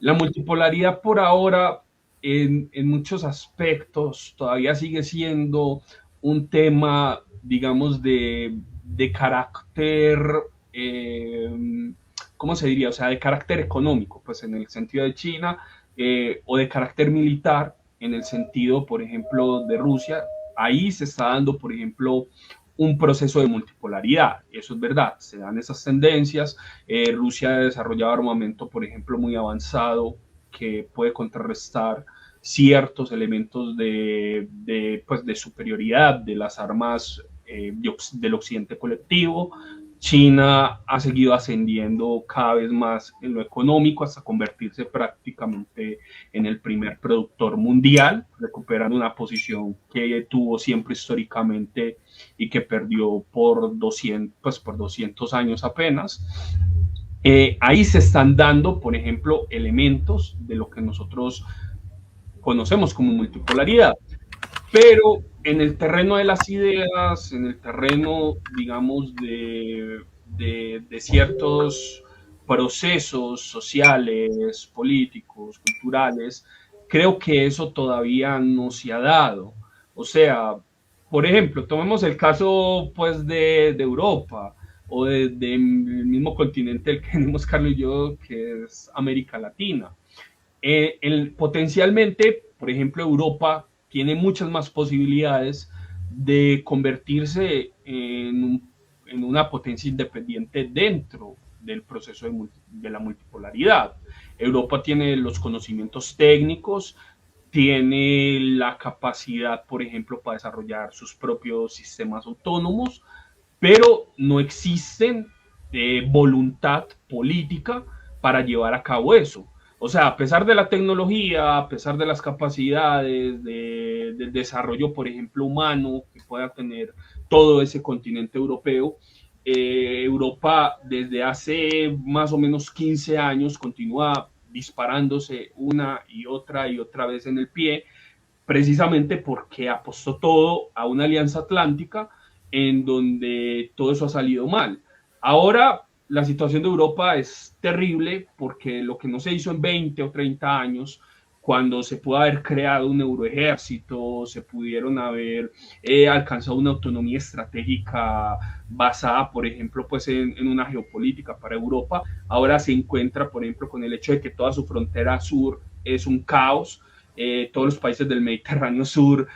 D: La multipolaridad por ahora, en muchos aspectos, todavía sigue siendo un tema, digamos, de carácter, ¿cómo se diría? O sea, de carácter económico, pues en el sentido de China, o de carácter militar, en el sentido, por ejemplo, de Rusia. Ahí se está dando, por ejemplo, un proceso de multipolaridad. Eso es verdad, se dan esas tendencias. Rusia ha desarrollado armamento, por ejemplo, muy avanzado que puede contrarrestar ciertos elementos pues de superioridad de las armas del occidente colectivo. China ha seguido ascendiendo cada vez más en lo económico hasta convertirse prácticamente en el primer productor mundial, recuperando una posición que tuvo siempre históricamente y que perdió por 200 años apenas. Ahí se están dando, por ejemplo, elementos de lo que nosotros conocemos como multipolaridad. Pero en el terreno de las ideas, en el terreno, digamos, de ciertos procesos sociales, políticos, culturales, creo que eso todavía no se ha dado. O sea, por ejemplo, tomemos el caso pues de Europa o del mismo continente del que venimos Carlos y yo, que es América Latina. Potencialmente, por ejemplo, Europa tiene muchas más posibilidades de convertirse en una potencia independiente dentro del proceso de la multipolaridad. Europa tiene los conocimientos técnicos, tiene la capacidad, por ejemplo, para desarrollar sus propios sistemas autónomos, pero no existen voluntad política para llevar a cabo eso. O sea, a pesar de la tecnología, a pesar de las capacidades del desarrollo, por ejemplo, humano que pueda tener todo ese continente europeo, Europa desde hace más o menos 15 años continúa disparándose una y otra vez en el pie, precisamente porque apostó todo a una alianza atlántica en donde todo eso ha salido mal. Ahora la situación de Europa es terrible porque lo que no se hizo en 20 o 30 años, cuando se pudo haber creado un euroejército, se pudieron haber alcanzado una autonomía estratégica basada, por ejemplo, pues en una geopolítica para Europa, ahora se encuentra, por ejemplo, con el hecho de que toda su frontera sur es un caos, todos los países del Mediterráneo sur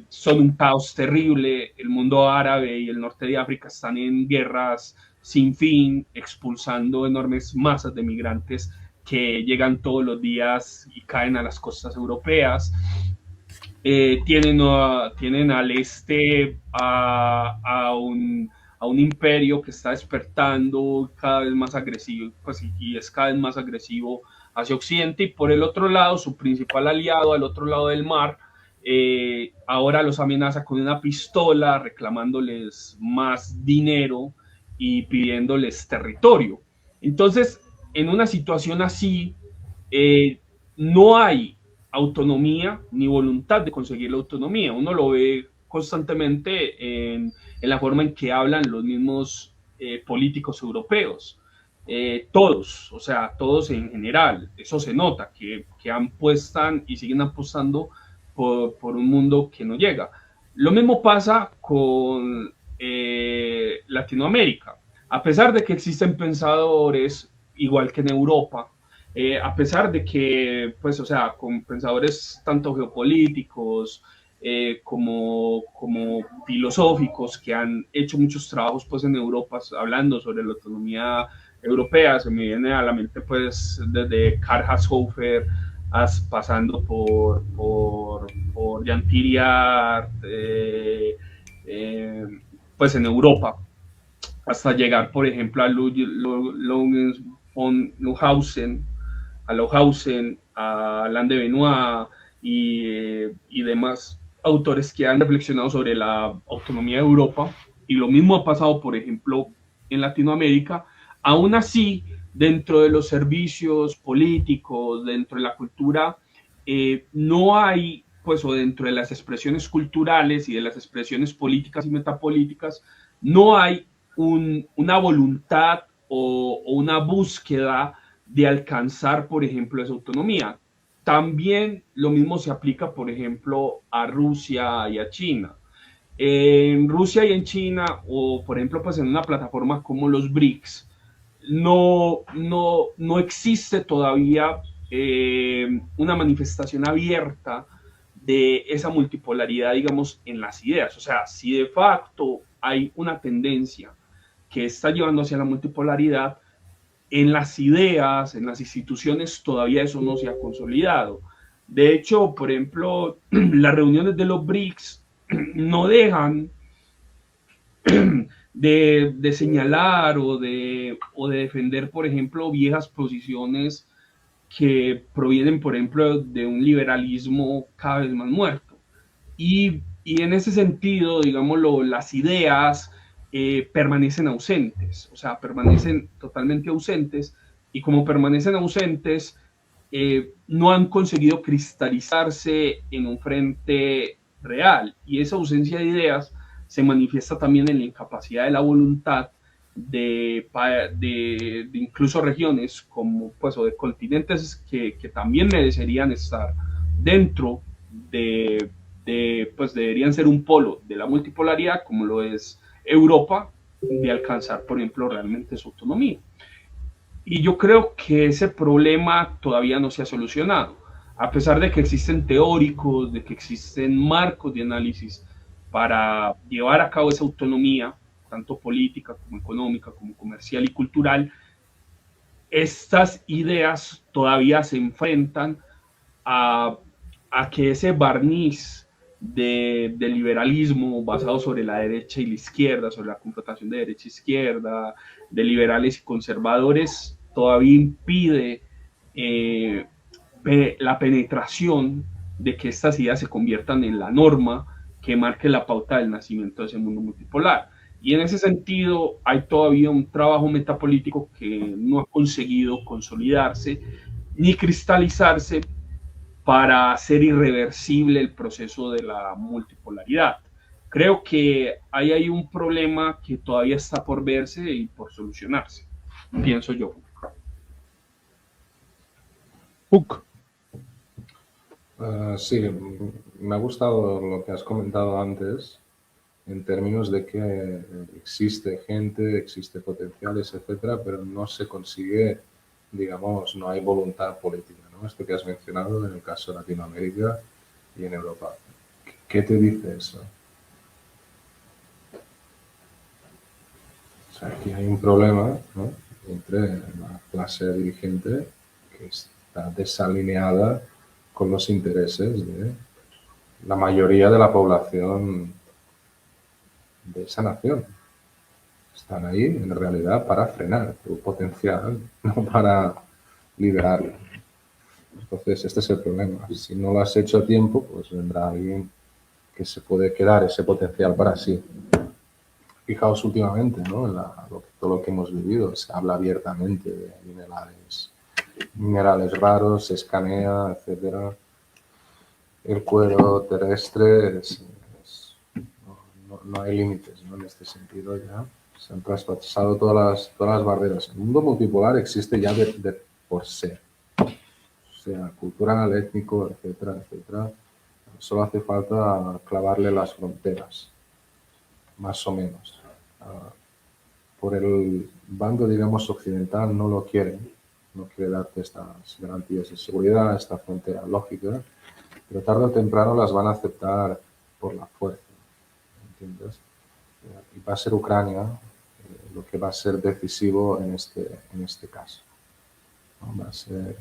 D: son un caos terrible, el mundo árabe y el norte de África están en guerras sin fin, expulsando enormes masas de migrantes que llegan todos los días y caen a las costas europeas. Tienen al este a un imperio que está despertando cada vez más agresivo, pues, y es cada vez más agresivo hacia Occidente, y por el otro lado, su principal aliado al otro lado del mar, ahora los amenaza con una pistola, reclamándoles más dinero y pidiéndoles territorio. Entonces, en una situación así, no hay autonomía ni voluntad de conseguir la autonomía. Uno lo ve constantemente en la forma en que hablan los mismos políticos europeos. Todos, o sea, todos en general, eso se nota, que apuestan y siguen apostando por un mundo que no llega. Lo mismo pasa con Latinoamérica. A pesar de que existen pensadores, igual que en Europa, a pesar de que, pues, o sea, con pensadores tanto geopolíticos como filosóficos que han hecho muchos trabajos, pues, en Europa, hablando sobre la autonomía europea, se me viene a la mente, pues, desde Karl Haushofer, pasando por Jean Thiriart, pues, en Europa, hasta llegar, por ejemplo, a Lorenz von Lohausen, a Alain de Benoit y demás autores que han reflexionado sobre la autonomía de Europa, y lo mismo ha pasado, por ejemplo, en Latinoamérica. Aún así, dentro de los servicios políticos, dentro de la cultura, no hay, pues, o dentro de las expresiones culturales y de las expresiones políticas y metapolíticas, no hay una voluntad o una búsqueda de alcanzar, por ejemplo, esa autonomía. También lo mismo se aplica, por ejemplo, a Rusia y a China. En Rusia y en China, o por ejemplo, pues en una plataforma como los BRICS, no existe todavía una manifestación abierta de esa multipolaridad, digamos, en las ideas. O sea, si de facto hay una tendencia que está llevando hacia la multipolaridad, en las ideas, en las instituciones, todavía eso no se ha consolidado. De hecho, por ejemplo, las reuniones de los BRICS no dejan de señalar o de defender, por ejemplo, viejas posiciones que provienen, por ejemplo, de un liberalismo cada vez más muerto. Y en ese sentido, digámoslo, las ideas permanecen ausentes, o sea, permanecen totalmente ausentes, y como permanecen ausentes, no han conseguido cristalizarse en un frente real, y esa ausencia de ideas se manifiesta también en la incapacidad de la voluntad de incluso regiones como, pues, o de continentes que también merecerían estar dentro pues deberían ser un polo de la multipolaridad, como lo es Europa, de alcanzar, por ejemplo, realmente su autonomía. Y yo creo que ese problema todavía no se ha solucionado, a pesar de que existen teóricos, de que existen marcos de análisis para llevar a cabo esa autonomía, tanto política como económica, como comercial y cultural. Estas ideas todavía se enfrentan a que ese barniz de liberalismo basado sobre la derecha y la izquierda, sobre la confrontación de derecha e izquierda, de liberales y conservadores, todavía impide la penetración de que estas ideas se conviertan en la norma que marque la pauta del nacimiento de ese mundo multipolar. Y en ese sentido hay todavía un trabajo metapolítico que no ha conseguido consolidarse ni cristalizarse para hacer irreversible el proceso de la multipolaridad. Creo que ahí hay un problema que todavía está por verse y por solucionarse, pienso yo.
B: Sí, me ha gustado lo que has comentado antes, en términos de que existe gente, existe potenciales, etcétera, pero no se consigue, digamos, no hay voluntad política, ¿no? Esto que has mencionado en el caso de Latinoamérica y en Europa. ¿Qué te dice eso? O sea, aquí hay un problema, ¿no?, entre la clase dirigente, que está desalineada con los intereses de la mayoría de la población de esa nación. Están ahí, en realidad, para frenar tu potencial, no para liberarlo. Entonces, este es el problema. Si no lo has hecho a tiempo, pues vendrá alguien que se puede quedar ese potencial para sí. Fijaos últimamente, ¿no? Todo lo que hemos vivido, se habla abiertamente de minerales raros, se escanea, etcétera. El cuero terrestre, no hay límites, ¿no? En este sentido ya se han traspasado todas las barreras. El mundo multipolar existe ya de por sí. O sea, cultural, étnico, etcétera, etcétera. Solo hace falta clavarle las fronteras, más o menos. Por el bando, digamos, occidental no lo quiere darte estas garantías de seguridad, esta frontera lógica, pero tarde o temprano las van a aceptar por la fuerza, ¿entiendes? Y va a ser Ucrania lo que va a ser decisivo en este caso, ¿no? Va a ser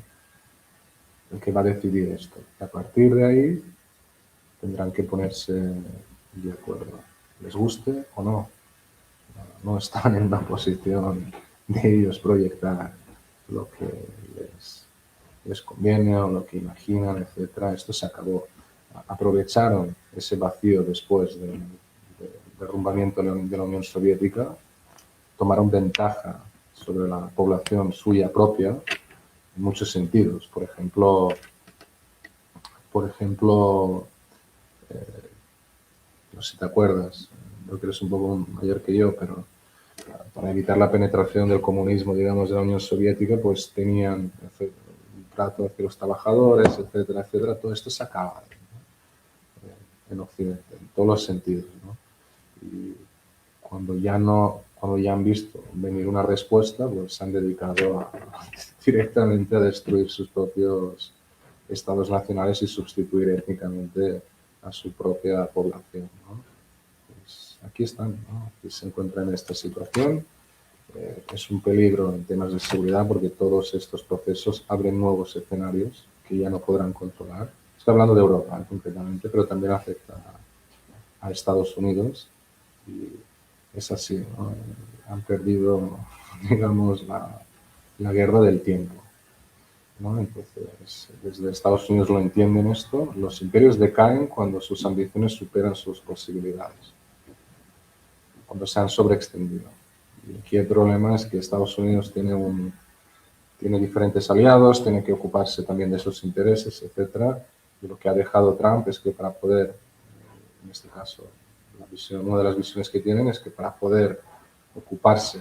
B: el que va a decidir esto. Y a partir de ahí tendrán que ponerse de acuerdo, les guste o no. No están en una posición de ellos proyectar lo que les conviene o lo que imaginan, etcétera. Esto se acabó. Aprovecharon ese vacío después del derrumbamiento de la Unión Soviética, tomaron ventaja sobre la población suya propia en muchos sentidos. Por ejemplo, no sé si te acuerdas, creo que eres un poco mayor que yo, pero para evitar la penetración del comunismo, digamos, de la Unión Soviética, pues tenían un trato hacia los trabajadores, etcétera, etcétera. Todo esto se acaba, ¿no? En Occidente, en todos los sentidos, ¿no? Y cuando ya han visto venir una respuesta, pues se han dedicado directamente a destruir sus propios estados nacionales y sustituir étnicamente a su propia población, ¿no? Pues aquí están, ¿no? Aquí se encuentran en esta situación. Es un peligro en temas de seguridad porque todos estos procesos abren nuevos escenarios que ya no podrán controlar. Estoy hablando de Europa, concretamente, pero también afecta a Estados Unidos. Y es así, ¿no? Han perdido, digamos, la guerra del tiempo, ¿no? Entonces, desde Estados Unidos lo entienden esto. Los imperios decaen cuando sus ambiciones superan sus posibilidades, cuando se han sobreextendido. Y aquí el problema es que Estados Unidos tiene diferentes aliados, tiene que ocuparse también de sus intereses, etcétera. Y lo que ha dejado Trump es que para poder, en este caso, una de las visiones que tienen es que para poder ocuparse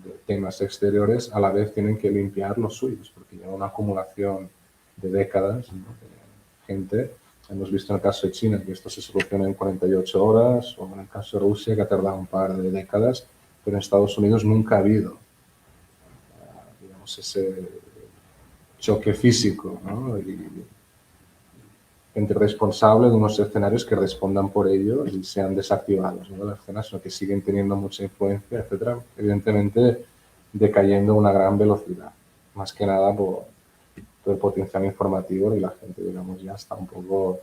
B: de temas exteriores, a la vez tienen que limpiar los suyos, porque lleva una acumulación de décadas, ¿no? De gente. Hemos visto en el caso de China que esto se soluciona en 48 horas, o en el caso de Rusia que ha tardado un par de décadas, pero en Estados Unidos nunca ha habido, digamos, ese choque físico, ¿no? Y gente responsable de unos escenarios que respondan por ello y sean desactivados, ¿no? Las escenas, sino que siguen teniendo mucha influencia, etcétera, evidentemente decayendo a una gran velocidad, más que nada por todo el potencial informativo y la gente, digamos, ya está un poco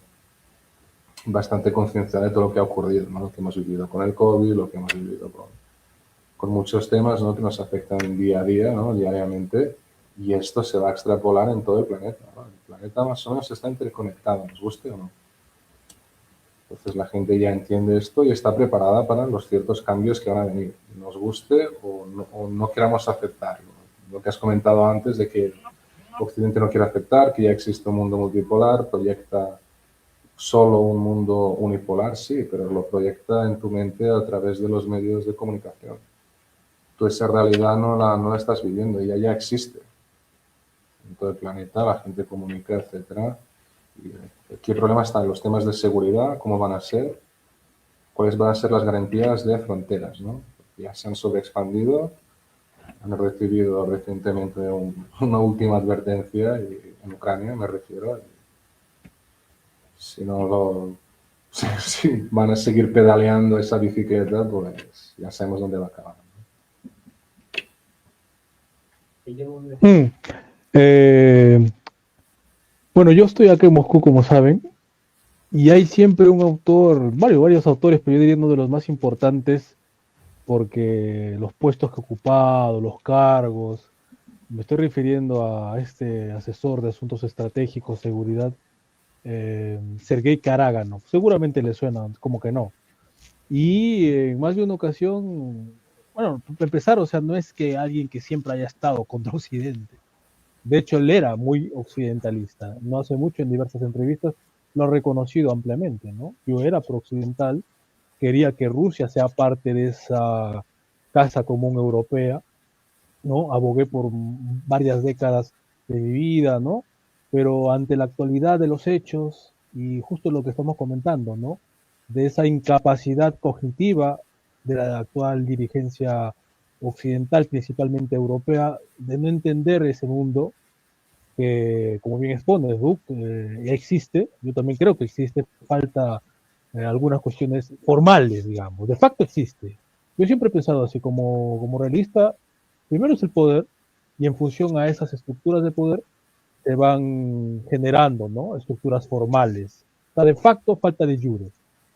B: bastante concienciada de todo lo que ha ocurrido, ¿no? Lo que hemos vivido con el COVID, lo que hemos vivido con muchos temas, ¿no? Que nos afectan día a día, ¿no? Diariamente, y esto se va a extrapolar en todo el planeta, ¿no? El planeta más o menos está interconectado, nos guste o no. Entonces la gente ya entiende esto y está preparada para los ciertos cambios que van a venir, nos guste o no queramos aceptarlo. Lo que has comentado antes de que Occidente no quiere aceptar, que ya existe un mundo multipolar, proyecta solo un mundo unipolar, sí, pero lo proyecta en tu mente a través de los medios de comunicación. Tú esa realidad no la estás viviendo, ella ya existe. En todo el planeta la gente comunica, etcétera. Y aquí el problema está en los temas de seguridad, cómo van a ser, cuáles van a ser las garantías de fronteras, ¿no? Ya se han sobreexpandido, han recibido recientemente una última advertencia, y en Ucrania me refiero. Si van a seguir pedaleando esa bicicleta, pues ya sabemos dónde va a acabar, ¿no?
A: Bueno, yo estoy acá en Moscú, como saben, y hay siempre un autor, varios autores, pero yo diría uno de los más importantes, porque los puestos que ha ocupado, los cargos, me estoy refiriendo a este asesor de asuntos estratégicos, seguridad, Sergei Karáganov. Seguramente le suena, como que no. Y en más de una ocasión, bueno, para empezar, o sea, no es que alguien que siempre haya estado contra Occidente. De hecho, él era muy occidentalista. No hace mucho, en diversas entrevistas, lo ha reconocido ampliamente, ¿no? Yo era pro-occidental, quería que Rusia sea parte de esa casa común europea, ¿no? Abogué por varias décadas de mi vida, ¿no? Pero ante la actualidad de los hechos y justo lo que estamos comentando, ¿no? De esa incapacidad cognitiva de la actual dirigencia occidental, principalmente europea, de no entender ese mundo que, como bien expone Duke, ya existe. Yo también creo que existe, falta algunas cuestiones formales, digamos. De facto existe. Yo siempre he pensado así, como realista, primero es el poder, y en función a esas estructuras de poder se van generando, ¿no? Estructuras formales. O sea, de facto falta de jure.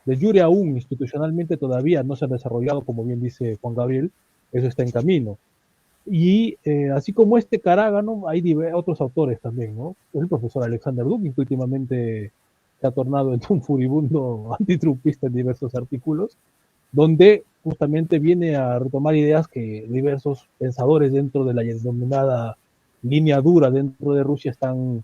A: De jure aún institucionalmente todavía no se ha desarrollado, como bien dice Juan Gabriel, eso está en camino. Y así como este Carágano, hay otros autores también, ¿no? El profesor Alexander Dugin, que últimamente se ha tornado en un furibundo antitrumpista en diversos artículos, donde justamente viene a retomar ideas que diversos pensadores dentro de la denominada línea dura dentro de Rusia están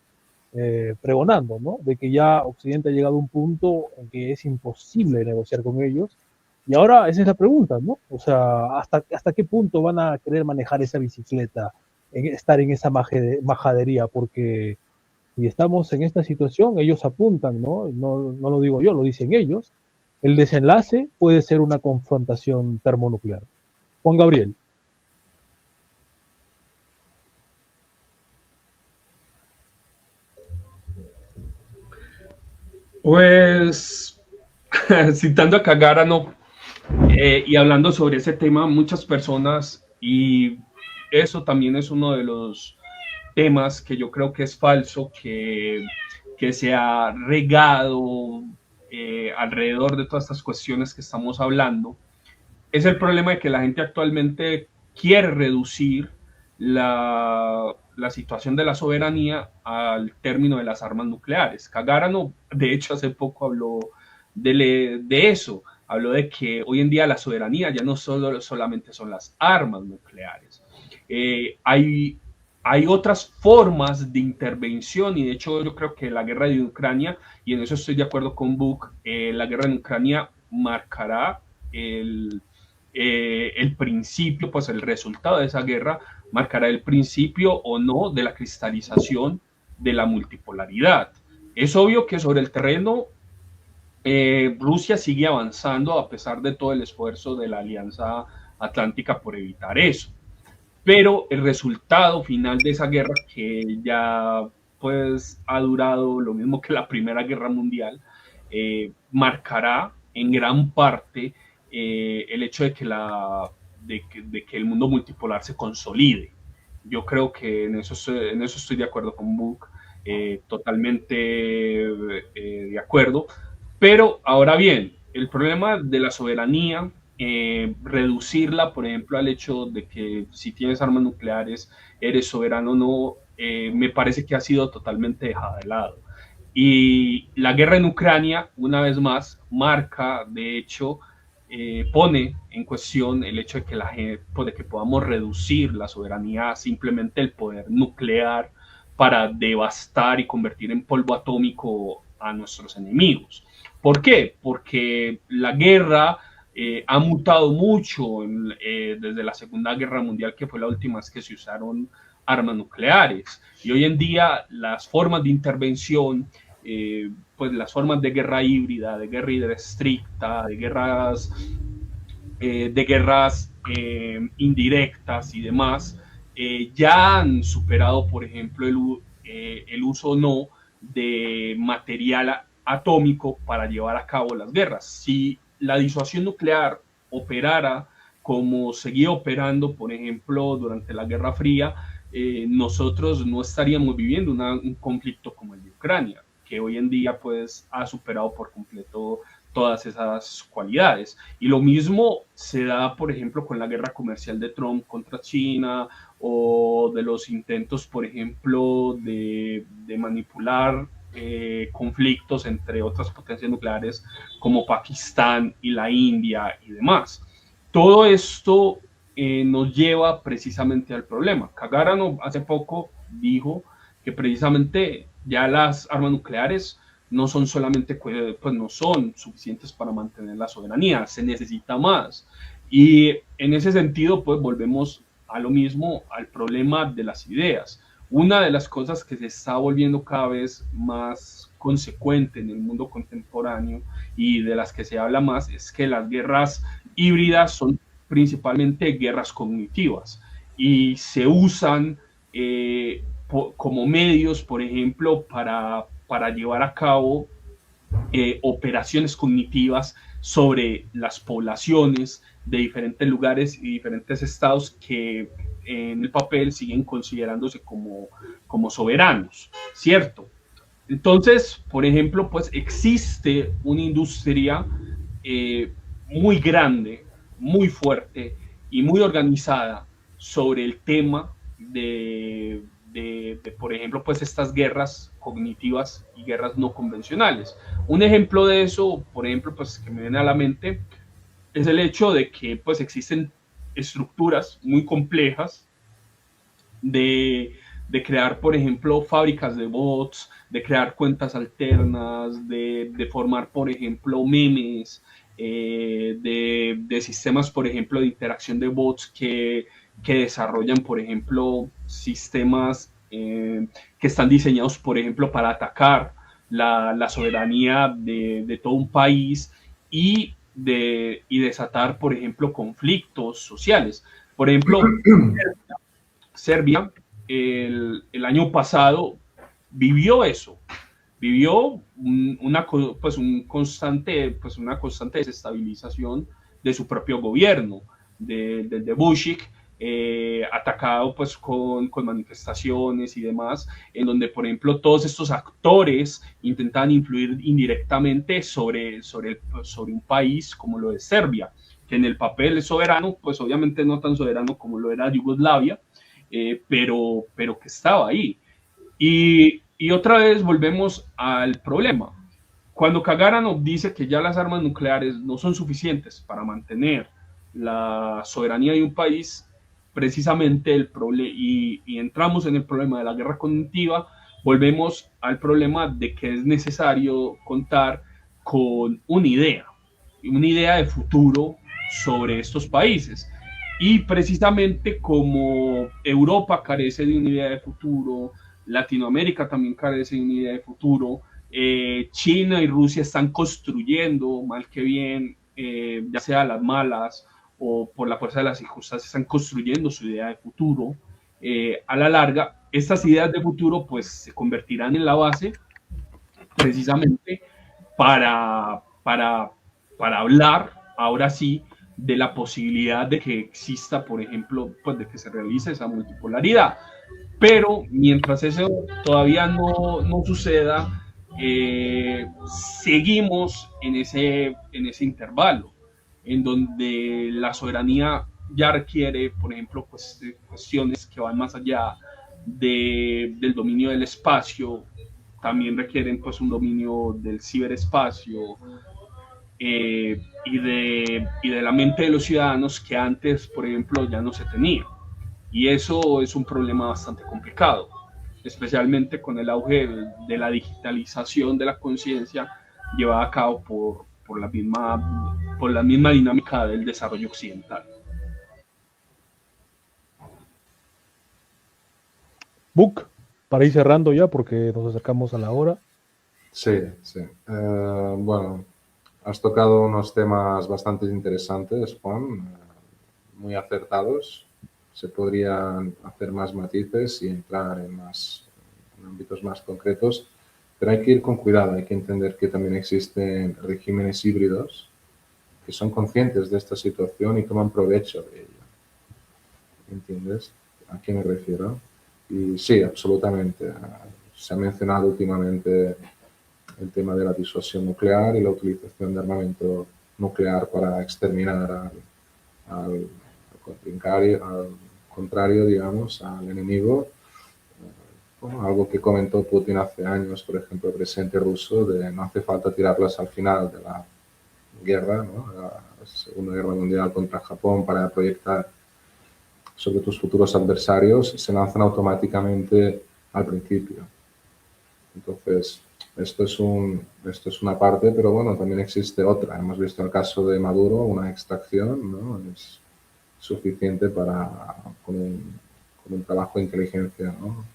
A: pregonando, ¿no? De que ya Occidente ha llegado a un punto en que es imposible negociar con ellos. Y ahora esa es la pregunta, ¿no? O sea, ¿hasta qué punto van a querer manejar esa bicicleta, estar en esa majadería? Porque si estamos en esta situación, ellos apuntan, ¿no? No lo digo yo, lo dicen ellos. El desenlace puede ser una confrontación termonuclear. Juan Gabriel.
D: Pues, citando a Kagarano y hablando sobre ese tema, muchas personas, y eso también es uno de los temas que yo creo que es falso, que se ha regado alrededor de todas estas cuestiones que estamos hablando, es el problema de que la gente actualmente quiere reducir la situación de la soberanía al término de las armas nucleares. Kagarano, de hecho, hace poco habló de eso, habló de que hoy en día la soberanía ya no solamente son las armas nucleares. Hay otras formas de intervención, y de hecho yo creo que la guerra de Ucrania, y en eso estoy de acuerdo con Buch, la guerra en Ucrania marcará el principio, pues el resultado de esa guerra marcará el principio o no de la cristalización de la multipolaridad. Es obvio que sobre el terreno Rusia sigue avanzando a pesar de todo el esfuerzo de la Alianza Atlántica por evitar eso. Pero el resultado final de esa guerra, que ya pues ha durado lo mismo que la Primera Guerra Mundial, marcará en gran parte el hecho de que el mundo multipolar se consolide. Yo creo que en eso estoy de acuerdo con Buch, totalmente de acuerdo. Pero ahora bien, el problema de la soberanía, reducirla, por ejemplo, al hecho de que si tienes armas nucleares eres soberano o no, me parece que ha sido totalmente dejada de lado. Y la guerra en Ucrania, una vez más, marca, de hecho, pone en cuestión el hecho de que, de que podamos reducir la soberanía a simplemente el poder nuclear para devastar y convertir en polvo atómico a nuestros enemigos. ¿Por qué? Porque la guerra ha mutado mucho desde la Segunda Guerra Mundial, que fue la última vez que se usaron armas nucleares. Y hoy en día las formas de intervención, pues las formas de guerra híbrida, de guerra estricta, de guerras indirectas y demás, ya han superado, por ejemplo, el uso no de material atómico para llevar a cabo las guerras. Si la disuasión nuclear operara como seguía operando, por ejemplo, durante la Guerra Fría, nosotros no estaríamos viviendo un conflicto como el de Ucrania, que hoy en día pues ha superado por completo todas esas cualidades. Y lo mismo se da, por ejemplo, con la guerra comercial de Trump contra China, o de los intentos, por ejemplo, de manipular conflictos entre otras potencias nucleares como Pakistán y la India y demás. Todo esto nos lleva precisamente al problema. Kagarano hace poco dijo que precisamente ya las armas nucleares no son solamente, pues no son suficientes para mantener la soberanía, se necesita más. Y en ese sentido, pues volvemos a lo mismo, al problema de las ideas. Una de las cosas que se está volviendo cada vez más consecuente en el mundo contemporáneo y de las que se habla más es que las guerras híbridas son principalmente guerras cognitivas y se usan como medios, por ejemplo, para llevar a cabo operaciones cognitivas sobre las poblaciones de diferentes lugares y diferentes estados que en el papel siguen considerándose como soberanos, ¿cierto? Entonces, por ejemplo, pues existe una industria muy grande, muy fuerte y muy organizada sobre el tema por ejemplo, pues estas guerras cognitivas y guerras no convencionales. Un ejemplo de eso, por ejemplo, pues que me viene a la mente, es el hecho de que pues existen estructuras muy complejas de crear, por ejemplo, fábricas de bots, de crear cuentas alternas, de formar, por ejemplo, memes, de sistemas, por ejemplo, de interacción de bots que desarrollan, por ejemplo, sistemas que están diseñados, por ejemplo, para atacar la soberanía de todo un país y desatar, por ejemplo, conflictos sociales. Por ejemplo, Serbia el año pasado vivió eso, vivió una constante desestabilización de su propio gobierno, de Vučić, atacado pues con manifestaciones y demás, en donde, por ejemplo, todos estos actores intentan influir indirectamente sobre un país como lo de Serbia, que en el papel es soberano, pues obviamente no tan soberano como lo era Yugoslavia, pero que estaba ahí. Y otra vez volvemos al problema. Cuando Kagarano dice que ya las armas nucleares no son suficientes para mantener la soberanía de un país, precisamente y entramos en el problema de la guerra cognitiva, volvemos al problema de que es necesario contar con una idea de futuro sobre estos países. Y precisamente como Europa carece de una idea de futuro, Latinoamérica también carece de una idea de futuro, China y Rusia están construyendo, mal que bien, ya sea a las malas o por la fuerza de las circunstancias, están construyendo su idea de futuro. A la larga, estas ideas de futuro pues se convertirán en la base precisamente para hablar, ahora sí, de la posibilidad de que exista, por ejemplo, pues de que se realice esa multipolaridad. Pero mientras eso todavía no suceda, seguimos en ese intervalo, en donde la soberanía ya requiere, por ejemplo, pues, cuestiones que van más allá del dominio del espacio, también requieren pues un dominio del ciberespacio, y de la mente de los ciudadanos que antes, por ejemplo, ya no se tenía. Y eso es un problema bastante complicado, especialmente con el auge de la digitalización de la conciencia llevada a cabo por la misma dinámica del desarrollo occidental.
A: Book, para ir cerrando ya, porque nos acercamos a la hora.
B: Sí, sí. Bueno, has tocado unos temas bastante interesantes, Juan, muy acertados. Se podrían hacer más matices y entrar en ámbitos más concretos, pero hay que ir con cuidado, hay que entender que también existen regímenes híbridos que son conscientes de esta situación y toman provecho de ella. ¿Entiendes a qué me refiero? Y sí, absolutamente. Se ha mencionado últimamente el tema de la disuasión nuclear y la utilización de armamento nuclear para exterminar al contrincario, al contrario, digamos, al enemigo. Bueno, algo que comentó Putin hace años, por ejemplo, el presidente ruso, de no hace falta tirarlas al final de la guerra, ¿no? La Segunda Guerra Mundial contra Japón, para proyectar sobre tus futuros adversarios, se lanzan automáticamente al principio. Entonces, esto es una parte, pero bueno, también existe otra. Hemos visto el caso de Maduro, una extracción, ¿no? Es suficiente para, con un trabajo de inteligencia, ¿no?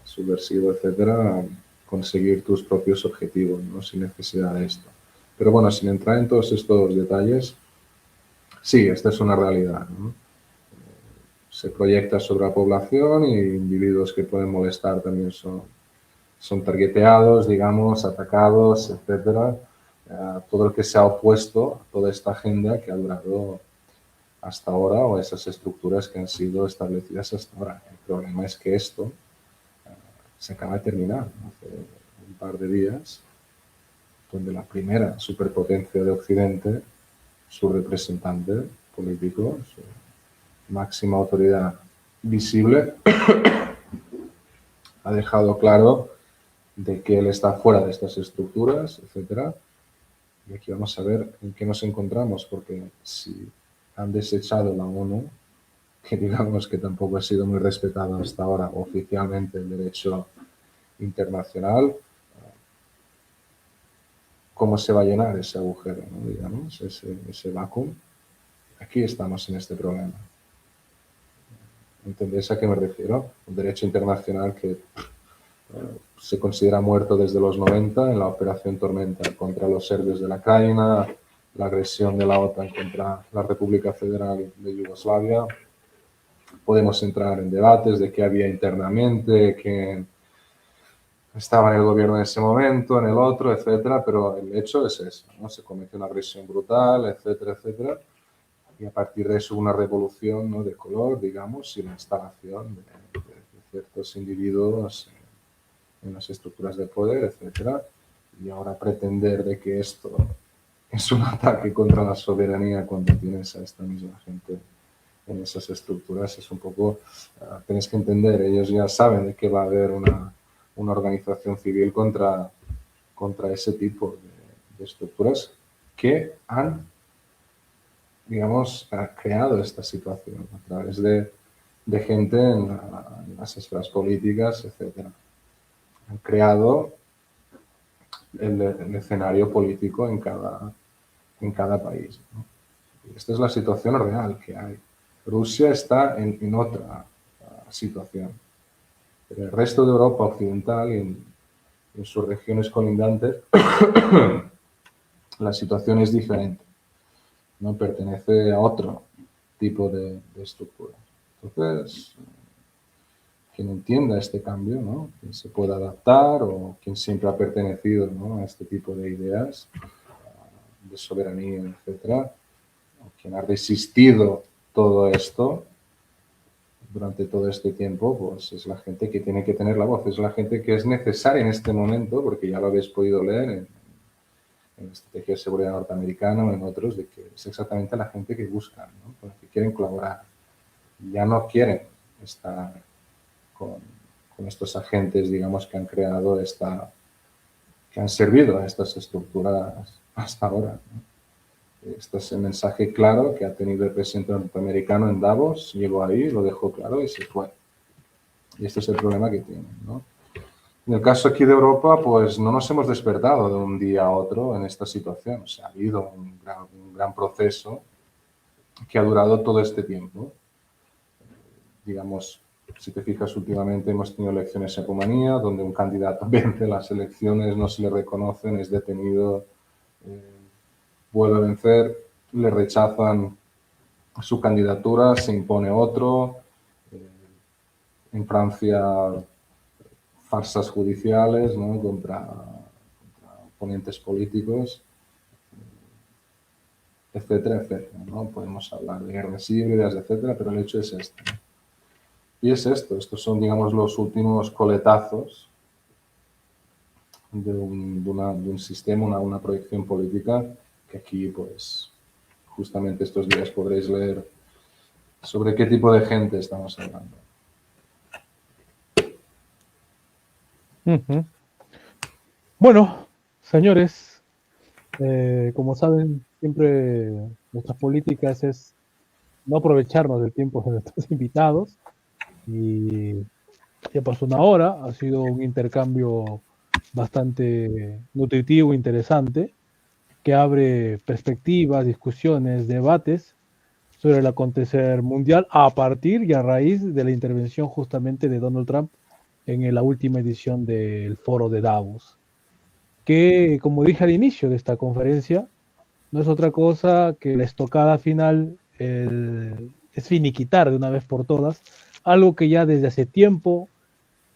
B: Subversivo, etcétera, conseguir tus propios objetivos, ¿no? Sin necesidad de esto. Pero bueno, sin entrar en todos estos detalles, sí, esta es una realidad, ¿no? Se proyecta sobre la población y individuos que pueden molestar también son targeteados, digamos, atacados, etcétera. Todo el que se ha opuesto a toda esta agenda que ha durado hasta ahora o esas estructuras que han sido establecidas hasta ahora. El problema es que esto se acaba de terminar, ¿no? Hace un par de días, donde la primera superpotencia de Occidente, su representante político, su máxima autoridad visible, ha dejado claro de que él está fuera de estas estructuras, etcétera. Y aquí vamos a ver en qué nos encontramos, porque si han desechado la ONU, que digamos que tampoco ha sido muy respetado hasta ahora oficialmente el derecho internacional, ¿cómo se va a llenar ese agujero, ¿no? Digamos, ese vacuum? Aquí estamos en este problema. ¿Entendéis a qué me refiero? Un derecho internacional que se considera muerto desde los 90 en la Operación Tormenta contra los serbios de la Krajina, la agresión de la OTAN contra la República Federal de Yugoslavia. Podemos entrar en debates de qué había internamente, quién estaba en el gobierno en ese momento, en el otro, etcétera, pero el hecho es eso, ¿no? Se cometió una agresión brutal, etcétera, etcétera, y a partir de eso una revolución, ¿no? De color, digamos, y la instalación de ciertos individuos en las estructuras de poder, etcétera, y ahora pretender de que esto es un ataque contra la soberanía cuando tienes a esta misma gente en esas estructuras es un poco, tenéis que entender, ellos ya saben de que va a haber una organización civil contra ese tipo de estructuras que han, digamos, creado esta situación a través de gente en las esferas políticas, etcétera. Han creado el escenario político en cada país, ¿no? Y esta es la situación real que hay. Rusia está en otra situación. Pero el resto de Europa occidental y en sus regiones colindantes la situación es diferente. No pertenece a otro tipo de estructura. Entonces, quien entienda este cambio, ¿no? Quien se pueda adaptar o quien siempre ha pertenecido, ¿no? A este tipo de ideas de soberanía, etcétera, o quien ha resistido todo esto durante todo este tiempo, pues es la gente que tiene que tener la voz, es la gente que es necesaria en este momento, porque ya lo habéis podido leer en la estrategia de seguridad norteamericana o en otros, de que es exactamente la gente que buscan, ¿no? Con la que quieren colaborar. Ya no quieren estar con estos agentes, digamos, que han creado que han servido a estas estructuras hasta ahora, ¿no? Este es el mensaje claro que ha tenido el presidente norteamericano en Davos, llegó ahí, lo dejó claro y se fue. Y este es el problema que tienen, ¿no? En el caso aquí de Europa, pues no nos hemos despertado de un día a otro en esta situación. O sea, ha habido un gran proceso que ha durado todo este tiempo. Digamos, si te fijas, últimamente hemos tenido elecciones en Rumanía, donde un candidato vence las elecciones, no se le reconocen, es detenido, vuelve a vencer, le rechazan su candidatura, se impone otro. En Francia, farsas judiciales, ¿no? contra oponentes políticos, etcétera, etcétera, ¿no? Podemos hablar de guerras híbridas, etcétera, pero el hecho es este, ¿no? Y es estos son, digamos, los últimos coletazos de un sistema, una proyección política que aquí, pues, justamente estos días podréis leer sobre qué tipo de gente estamos hablando.
A: Ujú. Bueno, señores, como saben, siempre nuestras políticas es no aprovecharnos del tiempo de nuestros invitados. Y ya pasó una hora, ha sido un intercambio bastante nutritivo, interesante, que abre perspectivas, discusiones, debates sobre el acontecer mundial a partir y a raíz de la intervención justamente de Donald Trump en la última edición del foro de Davos, que, como dije al inicio de esta conferencia, no es otra cosa que la estocada final, es finiquitar de una vez por todas algo que ya desde hace tiempo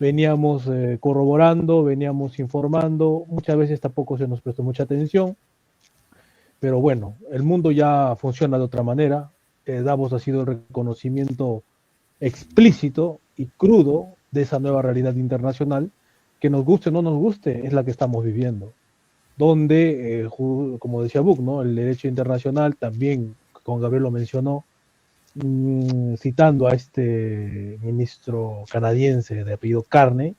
A: veníamos corroborando, veníamos informando, muchas veces tampoco se nos prestó mucha atención, pero bueno, el mundo ya funciona de otra manera. Davos ha sido el reconocimiento explícito y crudo de esa nueva realidad internacional, que nos guste o no nos guste, es la que estamos viviendo. Donde, como decía Buck, ¿no? El derecho internacional también, con Gabriel lo mencionó, citando a este ministro canadiense de apellido Carney,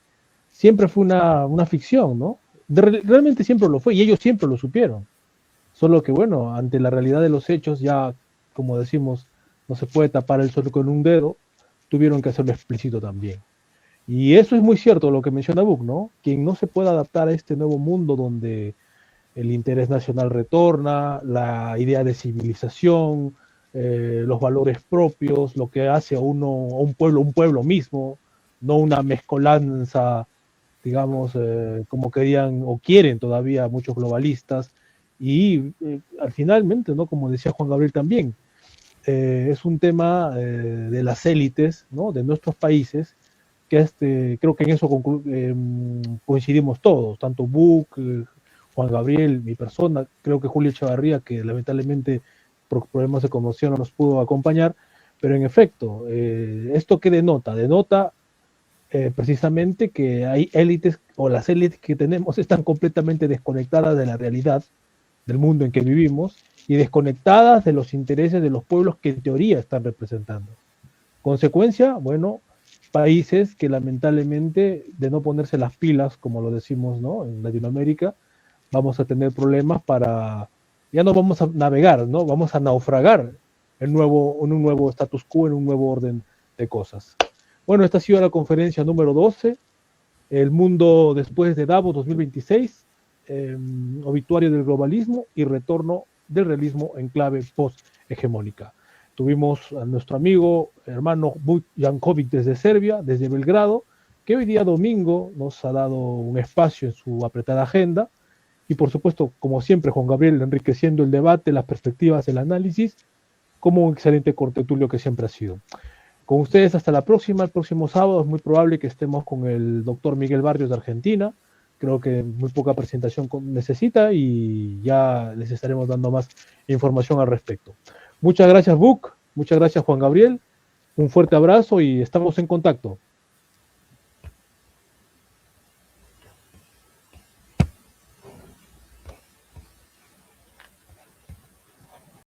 A: siempre fue una ficción, ¿no? Realmente siempre lo fue y ellos siempre lo supieron. Solo que, bueno, ante la realidad de los hechos, ya, como decimos, no se puede tapar el sol con un dedo, tuvieron que hacerlo explícito también. Y eso es muy cierto lo que menciona Buck, ¿no? Quien no se pueda adaptar a este nuevo mundo donde el interés nacional retorna, la idea de civilización, los valores propios, lo que hace a uno, a un pueblo mismo, no una mezcolanza, digamos, como querían o quieren todavía muchos globalistas. Y finalmente, ¿no? Como decía Juan Gabriel también, es un tema de las élites, ¿no? De nuestros países, que creo que en eso coincidimos todos, tanto Buck, Juan Gabriel, mi persona, creo que Julio Echevarría, que lamentablemente por problemas de conmoción no nos pudo acompañar, pero en efecto, ¿esto qué denota? Denota precisamente que hay élites, o las élites que tenemos están completamente desconectadas de la realidad del mundo en que vivimos y desconectadas de los intereses de los pueblos que en teoría están representando. Consecuencia, bueno, países que lamentablemente, de no ponerse las pilas, como lo decimos, ¿no? En Latinoamérica, vamos a tener problemas ya no vamos a navegar, ¿no? Vamos a naufragar en un nuevo status quo, en un nuevo orden de cosas. Bueno, esta ha sido la conferencia número 12, El mundo después de Davos 2026, obituario del globalismo y retorno del realismo en clave post-hegemónica. Tuvimos a nuestro amigo, hermano Vuk Jankovic desde Serbia, desde Belgrado, que hoy día domingo nos ha dado un espacio en su apretada agenda. Y por supuesto, como siempre, Juan Gabriel enriqueciendo el debate, las perspectivas, el análisis, como un excelente cortetulio que siempre ha sido. Con ustedes hasta la próxima, el próximo sábado es muy probable que estemos con el doctor Miguel Barrios de Argentina. Creo que muy poca presentación necesita y ya les estaremos dando más información al respecto. Muchas gracias, Buck. Muchas gracias, Juan Gabriel. Un fuerte abrazo y estamos en contacto.